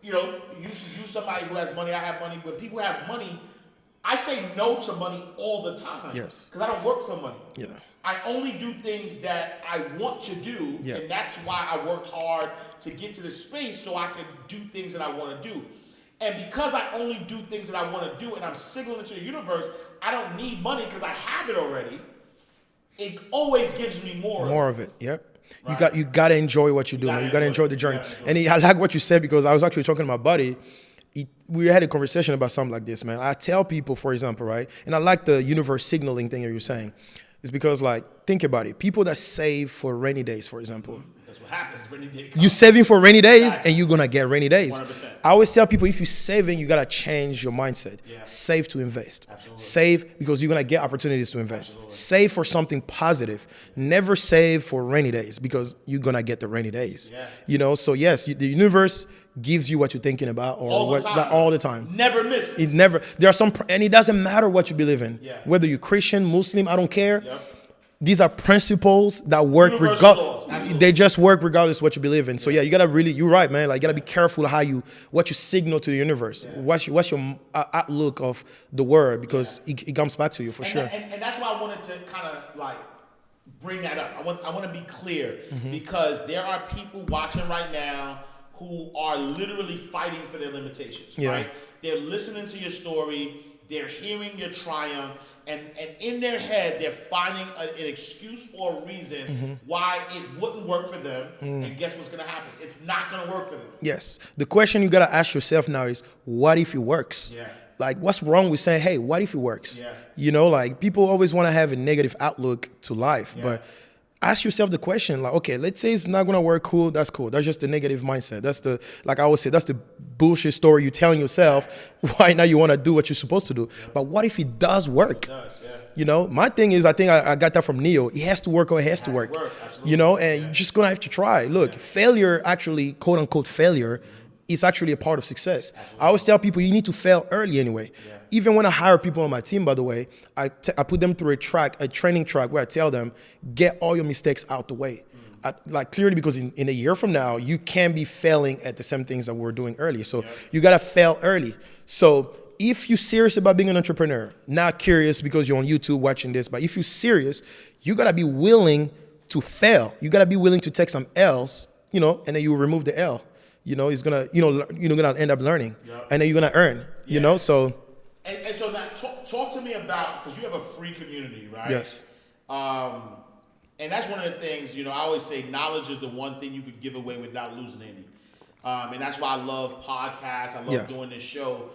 S2: you know, you somebody who has money, I have money. When people have money, I say no to money all the time.
S1: Yes.
S2: Because I don't work for money.
S1: Yeah.
S2: I only do things that I want to do, and that's why I worked hard to get to this space so I could do things that I want to do. And because I only do things that I want to do and I'm signaling to the universe, I don't need money because I have it already. It always gives me more.
S1: More of it, yep.
S2: Right.
S1: You gotta enjoy what you do, man. You gotta enjoy the journey. And I like what you said because I was actually talking to my buddy. We had a conversation about something like this, man. I tell people, for example, right? And I like the universe signaling thing that you're saying. It's because, like, think about it. People that save for rainy days, for example.
S2: That's what happens. Rainy day comes.
S1: You're saving for rainy days, and you're gonna get rainy days.
S2: 100%.
S1: I always tell people, if you're saving, you gotta change your mindset. Save to invest.
S2: Absolutely.
S1: Save because you're gonna get opportunities to invest. Absolutely. Save for something positive. Never save for rainy days because you're gonna get the rainy days. You know, so yes, the universe gives you what you're thinking about or all the time.
S2: Never misses.
S1: It never. There are some, and it doesn't matter what you believe in. Whether you're Christian, Muslim, I don't care. These are principles that work regardless. They just work regardless of what you believe in. So you gotta really, you're right, man. Like you gotta be careful what you signal to the universe. What's your outlook of the word because it comes back to you for sure.
S2: And that's why I wanted to kind of like bring that up. I want to be clear because there are people watching right now who are literally fighting for their limitations, right? They're listening to your story, they're hearing your triumph, and in their head, they're finding an excuse or a reason why it wouldn't work for them. And guess what's going to happen? It's not going to work for them.
S1: Yes. The question you got to ask yourself now is, what if it works? Like, what's wrong with saying, hey, what if it works? You know, like, people always want to have a negative outlook to life, but ask yourself the question, like, okay, let's say it's not going to work. Cool. That's cool. That's just the negative mindset. That's the, like I always say, that's the bullshit story you're telling yourself why now you want to do what you're supposed to do. But what if it does work? You know, my thing is, I think I got that from Neo. It has to work or it has to work. You know, and you're just going to have to try. Look, failure actually, quote unquote failure, is actually a part of success. I always tell people you need to fail early anyway. Even when I hire people on my team, by the way, I put them through a training track where I tell them, get all your mistakes out the way. Like clearly, because in a year from now, you can't be failing at the same things that we're doing earlier. So you got to fail early. So if you're serious about being an entrepreneur, not curious because you're on YouTube watching this, but if you're serious, you gotta be willing to fail. You gotta be willing to take some L's, and then you remove the L. It's gonna, you're gonna end up learning, and then you're gonna earn. So.
S2: And so now, talk to me about, because you have a free community, right?
S1: Yes.
S2: And that's one of the things, I always say knowledge is the one thing you could give away without losing any. And that's why I love podcasts. I love doing this show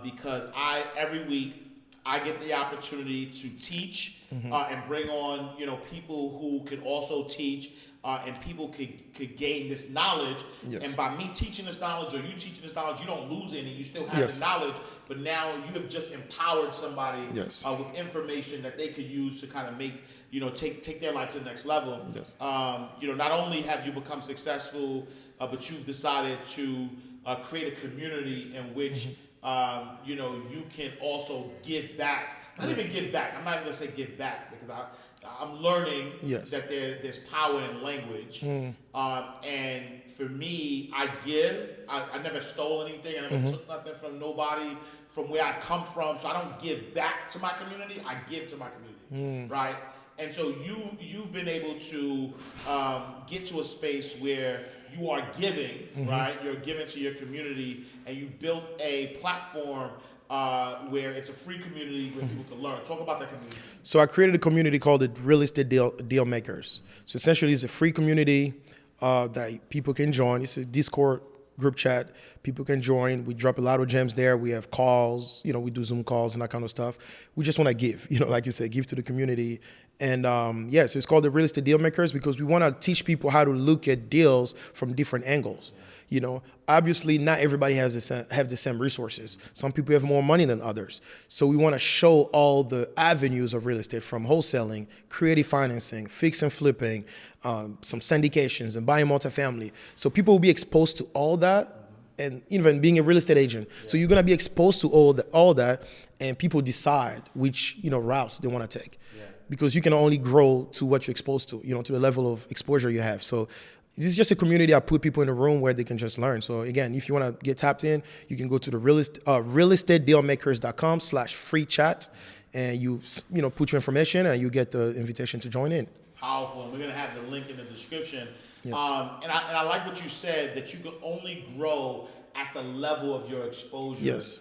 S2: because every week I get the opportunity to teach and bring on, people who could also teach and people could gain this knowledge. Yes. And by me teaching this knowledge or you teaching this knowledge, you don't lose any. You still have the knowledge, but now you have just empowered somebody with information that they could use to kind of make, take their life to the next level. Yes. Not only have you become successful, but you've decided to create a community in which, you can also give back. Not even give back. I'm not even going to say give back because I'm learning that there's power in language. And for me, I give. I never stole anything. I never took nothing from nobody from where I come from. So I don't give back to my community. I give to my community, right? And so you've been able to get to a space where you are giving, right? You're giving to your community, and you built a platform where it's a free community where people can learn. Talk about that community.
S1: So I created a community called the Real Estate Deal Makers. So essentially, it's a free community that people can join. It's a Discord group chat. People can join. We drop a lot of gems there. We have calls. We do Zoom calls and that kind of stuff. We just want to give. Like you said, give to the community. And so it's called the Real Estate Deal Makers because we want to teach people how to look at deals from different angles. Obviously not everybody have the same resources. Some people have more money than others. So we want to show all the avenues of real estate, from wholesaling, creative financing, fix and flipping, some syndications, and buying multifamily. So people will be exposed to all that, and even being a real estate agent. So you're going to be exposed to all that, and people decide which routes they want to take. Because you can only grow to what you're exposed to, to the level of exposure you have. So this is just a community. I put people in a room where they can just learn. So again, if you want to get tapped in, you can go to the realestatedealmakers.com/free chat, and you put your information and you get the invitation to join in.
S2: Powerful. And we're going to have the link in the description.
S1: Yes.
S2: And I like what you said, that you can only grow at the level of your exposure.
S1: Yes.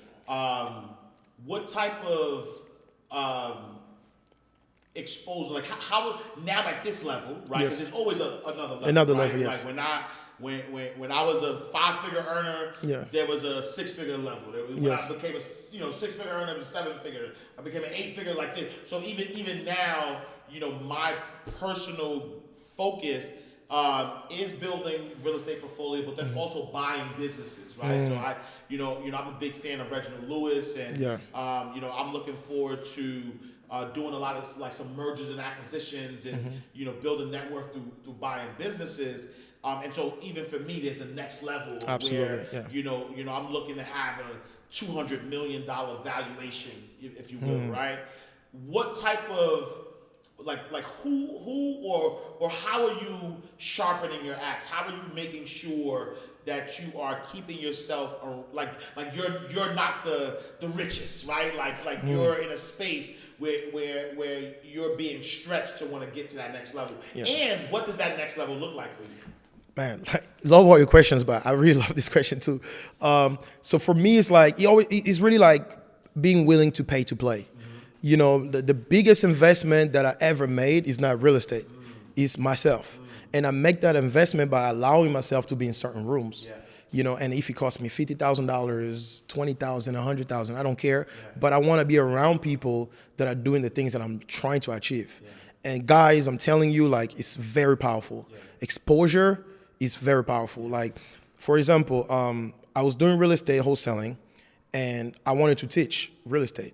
S2: What type of exposure, like how now at this level, right? Because there's always another level.
S1: Level, yes.
S2: Like when I was a 5-figure earner, there was a 6-figure level. When I became a 6-figure earner, it was 7-figure. I became an 8-figure like this. So even now, my personal focus is building real estate portfolio, but then also buying businesses, right? So I'm a big fan of Reginald Lewis, and I'm looking forward to doing a lot of like some mergers and acquisitions, and building net worth through buying businesses. And so even for me, there's a next level where I'm looking to have a $200 million valuation, if you will, right? What type of like who or how are you sharpening your axe? How are you making sure that you are keeping yourself like you're not the richest, right? Like you're in a space where you're being stretched to want to get to that next level. And what does that next level look like for you?
S1: Man, love all your questions, but I really love this question too. So for me, it's like it's really like being willing to pay to play. The biggest investment that I ever made is not real estate, it's myself. And I make that investment by allowing myself to be in certain rooms. And if it costs me $50,000, $20,000, $100,000, I don't care. But I want to be around people that are doing the things that I'm trying to achieve. And guys, I'm telling you, like, it's very powerful. Exposure is very powerful. Like, for example, I was doing real estate wholesaling, and I wanted to teach real estate.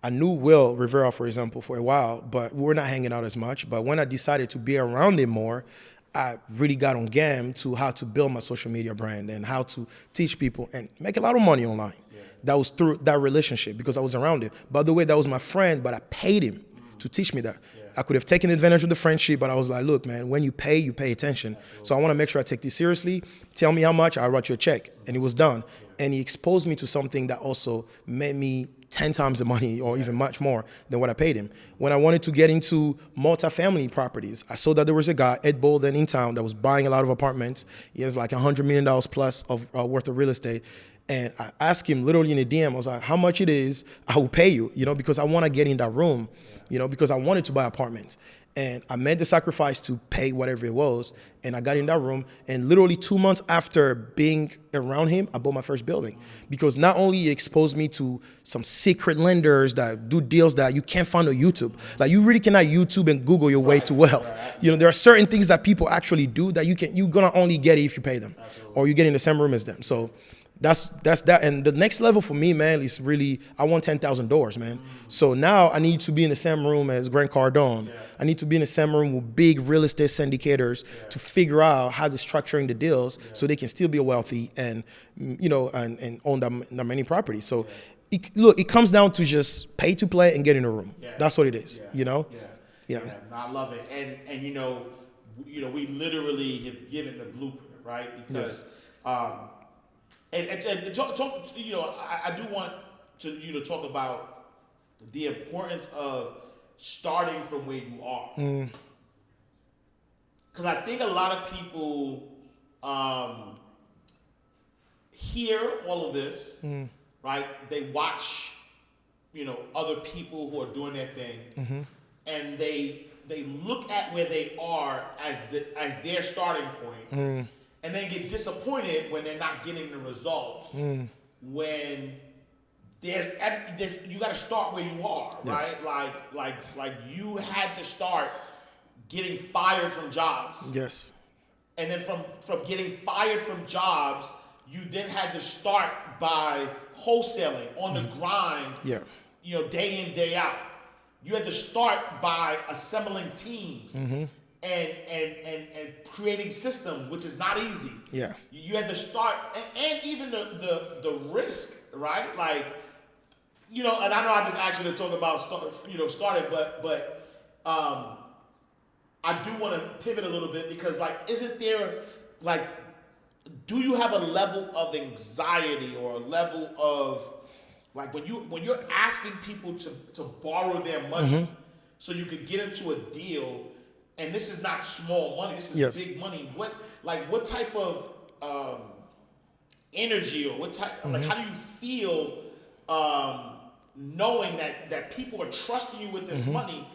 S1: I knew Will Rivera, for example, for a while, but we were not hanging out as much. But when I decided to be around him more, I really got on game to how to build my social media brand and how to teach people and make a lot of money online. That was through that relationship because I was around him. By the way, that was my friend, but I paid him to teach me that. I could have taken advantage of the friendship, but I was like, look, man, when you pay attention. So I want to make sure I take this seriously. Tell me how much, I'll write you a check. And it was done. And he exposed me to something that also made me 10 times the money or even much more than what I paid him. When I wanted to get into multifamily properties, I saw that there was a guy, Ed Bolden, in town that was buying a lot of apartments. He has like $100 million plus of worth of real estate. And I asked him literally in a DM, I was like, how much it is, I will pay you, because I want to get in that room, because I wanted to buy apartments. And I made the sacrifice to pay whatever it was. And I got in that room. And literally 2 months after being around him, I bought my first building. Because not only he exposed me to some secret lenders that do deals that you can't find on YouTube. Like, you really cannot YouTube and Google your way to wealth. There are certain things that people actually do that you're going to only get it if you pay them. Or you get in the same room as them. So that's that. And the next level for me, man, is really, I want $10,000, man. So now I need to be in the same room as Grant Cardone. I need to be in the same room with big real estate syndicators to figure out how they're structuring the deals so they can still be wealthy and, and own that many properties. So it comes down to just pay to play and get in a room. That's what it is, Yeah.
S2: No, I love it. And we literally have given the blueprint, right? Because, And talk, I do want to talk about the importance of starting from where you are. Because I think a lot of people hear all of this, right? They watch, other people who are doing their thing, and they look at where they are as their starting point. And then get disappointed when they're not getting the results. When you got to start where you are, right? Like you had to start getting fired from jobs.
S1: Yes.
S2: And then from getting fired from jobs, you then had to start by wholesaling on the grind. Day in, day out. You had to start by assembling teams. And creating systems, which is not easy. You had to start, and even the risk, right? Like, and I know I just asked you to talk about starting, but I do want to pivot a little bit because, like, isn't there, like, do you have a level of anxiety or a level of, like, when you're asking people to borrow their money so you could get into a deal? And this is not small money. This is big money. What type of energy or what type? Like, how do you feel knowing that people are trusting you with this money?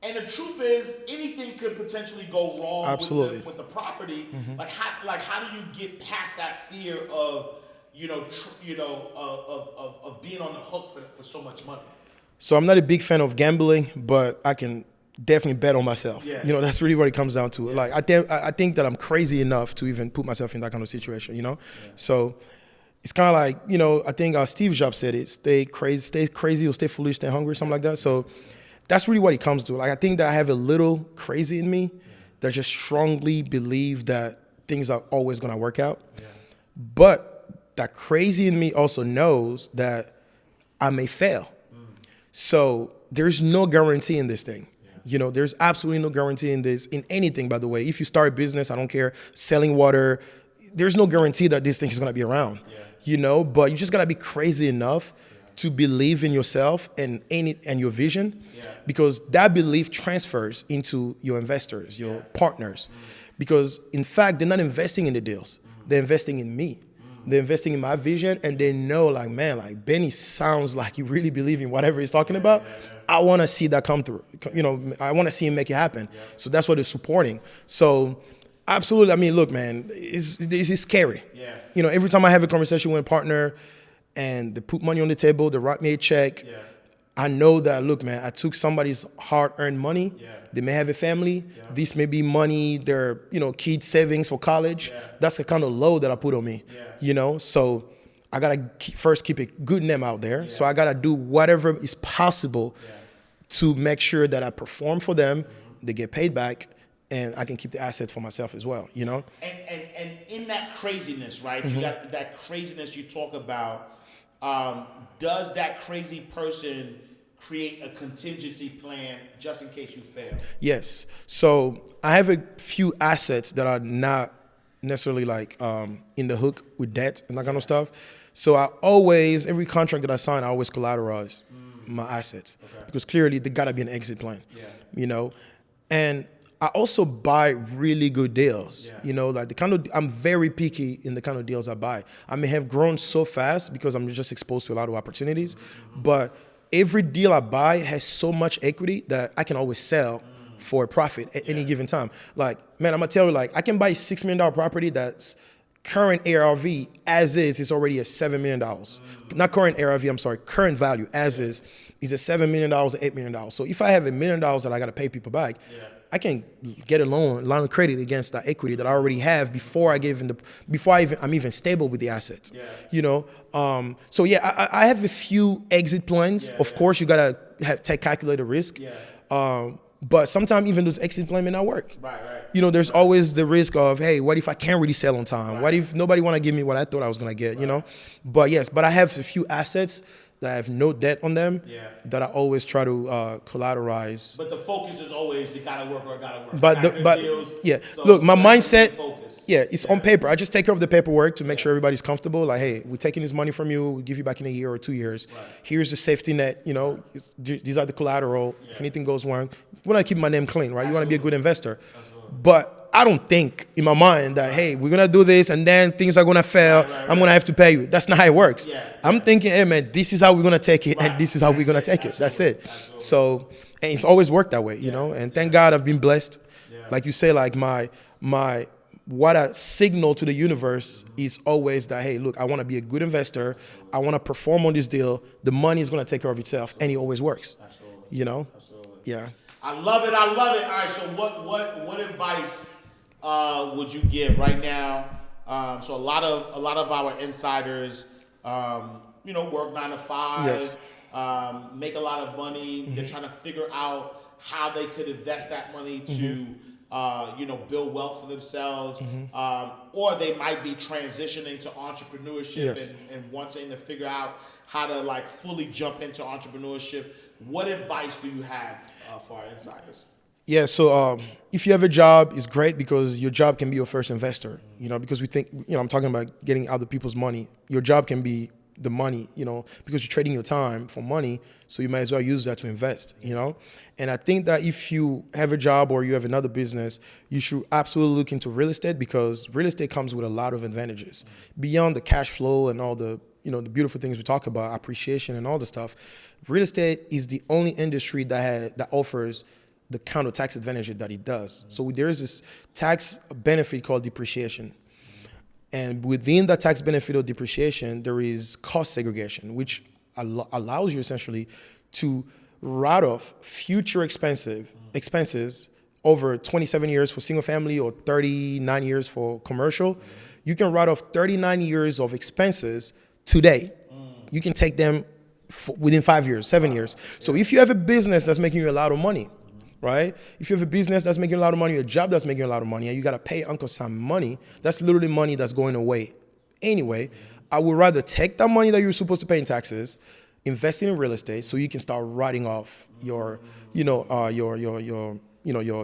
S2: And the truth is, anything could potentially go wrong.
S1: Absolutely.
S2: With the property. How do you get past that fear of of being on the hook for so much money?
S1: So I'm not a big fan of gambling, but I can definitely bet on myself. That's really what it comes down to. Like, I think that I'm crazy enough to even put myself in that kind of situation, So it's kind of like, I think Steve Jobs said it, stay crazy or stay foolish, stay hungry, something like that. So that's really what it comes to. Like, I think that I have a little crazy in me that just strongly believe that things are always going to work out. But that crazy in me also knows that I may fail. So there's no guarantee in this thing. There's absolutely no guarantee in this, in anything, by the way. If you start a business, I don't care, selling water, there's no guarantee that this thing is going to be around, but you just got to be crazy enough to believe in yourself and your vision, because that belief transfers into your investors, your partners, because in fact, they're not investing in the deals. They're investing in me. They're investing in my vision, and they know, like, man, like, Beni sounds like you really believe in whatever he's talking about. I want to see that come through. I want to see him make it happen. So that's what they're supporting. So absolutely. I mean, look, man, it's scary. Every time I have a conversation with a partner and they put money on the table, they write me a check, I know that, look, man, I took somebody's hard-earned money. They may have a family. This may be money, their, kids' savings for college. That's the kind of load that I put on me, So I got to first keep a good name out there. So I got to do whatever is possible to make sure that I perform for them, they get paid back, and I can keep the asset for myself as well, And
S2: in that craziness, right? You got that craziness you talk about. Does that crazy person create a contingency plan just in case you fail?
S1: Yes. So I have a few assets that are not necessarily like in the hook with debt and that kind of stuff. So I always, every contract that I sign, I always collateralize my assets because clearly there gotta be an exit plan. You know, and I also buy really good deals. You know, like the kind of, I'm very picky in the kind of deals I buy. I may have grown so fast because I'm just exposed to a lot of opportunities, but every deal I buy has so much equity that I can always sell for a profit at any given time. Like, man, I'm gonna tell you, like, I can buy a $6 million property that's current ARV as is already at $7 million. Not current ARV, I'm sorry, current value as is at $7 million or $8 million. So if I have $1 million that I gotta pay people back, I can get a line of credit against that equity that I already have before I'm even stable with the assets. You know, so yeah, I have a few exit plans. Of course, you gotta take calculated risk. But sometimes even those exit plans may not work. You know, there's always the risk of, hey, what if I can't really sell on time? What if nobody want to give me what I thought I was gonna get? You know, but yes, but I have a few assets that I have no debt on them that I always try to collateralize.
S2: But the focus is always it gotta work or it gotta work.
S1: But look, my mindset, it's on paper. I just take care of the paperwork to make sure everybody's comfortable. Like, hey, we're taking this money from you. We'll give you back in a year or 2 years. Here's the safety net. You know, these are the collateral. If anything goes wrong, we want to keep my name clean, right? You want to be a good investor. But I don't think in my mind that, hey, we're going to do this and then things are going to fail. I'm going to have to pay you. That's not how it works. I'm thinking, hey, man, this is how we're going to take it and this is how we're going to take it. That's it. So, and it's always worked that way, you know, and thank God I've been blessed. Like you say, like what I signal to the universe is always that, hey, look, I want to be a good investor. I want to perform on this deal. The money is going to take care of itself, and it always works. You know? Yeah.
S2: I love it. I love it. All right. So what advice would you give right now? So a lot of our insiders, you know, work 9 to 5, make a lot of money. They're trying to figure out how they could invest that money to you know, build wealth for themselves, or they might be transitioning to entrepreneurship and wanting to figure out how to like fully jump into entrepreneurship. What advice do you have for our insiders?
S1: Yeah, so if you have a job, it's great because your job can be your first investor, you know, because we think, you know, I'm talking about getting other people's money. Your job can be the money, you know, because you're trading your time for money, so you might as well use that to invest, you know. And I think that if you have a job or you have another business, you should absolutely look into real estate because real estate comes with a lot of advantages beyond the cash flow and all the, you know, the beautiful things we talk about, appreciation and all the stuff. Real estate is the only industry that offers the kind of tax advantage that it does. So there is this tax benefit called depreciation. And within that tax benefit of depreciation, there is cost segregation, which allows you essentially to write off future expenses over 27 years for single family or 39 years for commercial. You can write off 39 years of expenses today. You can take them within 5 years, 7 years. So if you have a business that's making you a lot of money, right? If you have a business that's making a lot of money, a job that's making a lot of money, and you got to pay Uncle Sam money, that's literally money that's going away. Anyway, I would rather take that money that you're supposed to pay in taxes, invest it in real estate, so you can start writing off your, your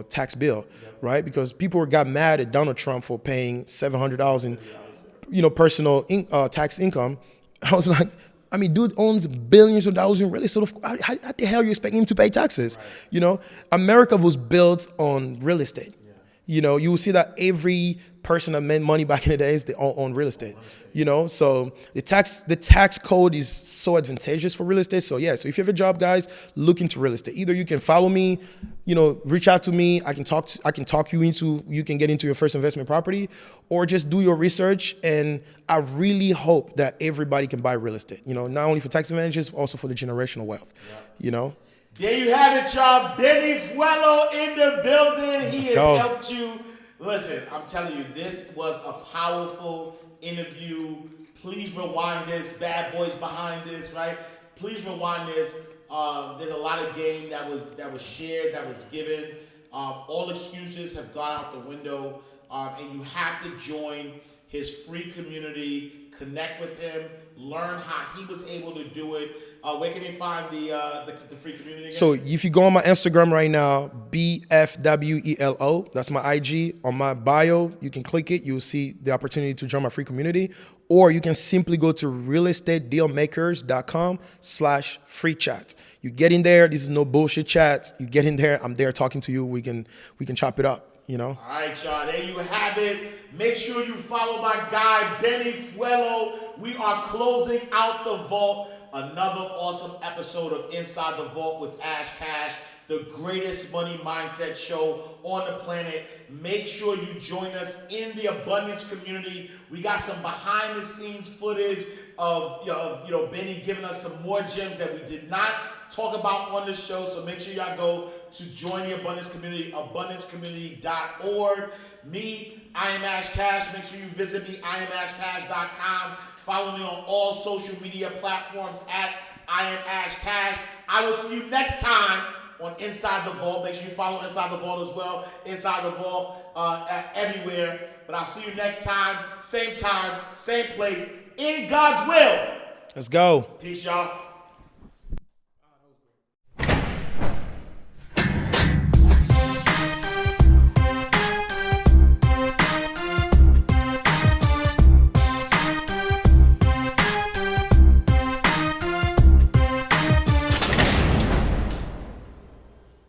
S1: tax bill, right? Because people got mad at Donald Trump for paying $700 in, personal tax income. I was like, I mean, dude owns billions of dollars in real estate. How the hell are you expecting him to pay taxes?
S2: Right.
S1: America was built on real estate. Yeah. You will see that every person that made money back in the days, they all own real estate. So the tax code is so advantageous for real estate. So yeah, so if you have a job, guys, look into real estate. Either you can follow me, reach out to me. I can talk you into, you can get into your first investment property, or just do your research. And I really hope that everybody can buy real estate. Not only for tax advantages, also for the generational wealth. Yeah.
S2: There you have it, y'all. Beni Fwelo in the building. He has helped you. Listen, I'm telling you, this was a powerful interview. Please rewind this. Bad boys behind this, right? Please rewind this. There's a lot of game that was shared, that was given. All excuses have gone out the window, and you have to join his free community, connect with him, learn how he was able to do it. Where can they find the free community again?
S1: So if you go on my Instagram right now, BFWELO, that's my IG. On my bio, you can click it. You'll see the opportunity to join my free community. Or you can simply go to realestatedealmakers.com/free chat. You get in there. This is no bullshit chat. You get in there. I'm there talking to you. We can chop it up, you know?
S2: All right, y'all. There you have it. Make sure you follow my guy, Beni Fwelo. We are closing out the vault. Another awesome episode of Inside the Vault with Ash Cash, the greatest money mindset show on the planet. Make sure you join us in the abundance community. We got some behind the scenes footage of Beni giving us some more gems that we did not talk about on the show. So make sure y'all go to join the abundance community, abundancecommunity.org. Me, I am Ash Cash. Make sure you visit me, IamAshCash.com. Follow me on all social media platforms at I am Ash Cash. I will see you next time on Inside the Vault. Make sure you follow Inside the Vault as well. Inside the Vault everywhere. But I'll see you next time, same place, in God's will.
S1: Let's go.
S2: Peace, y'all.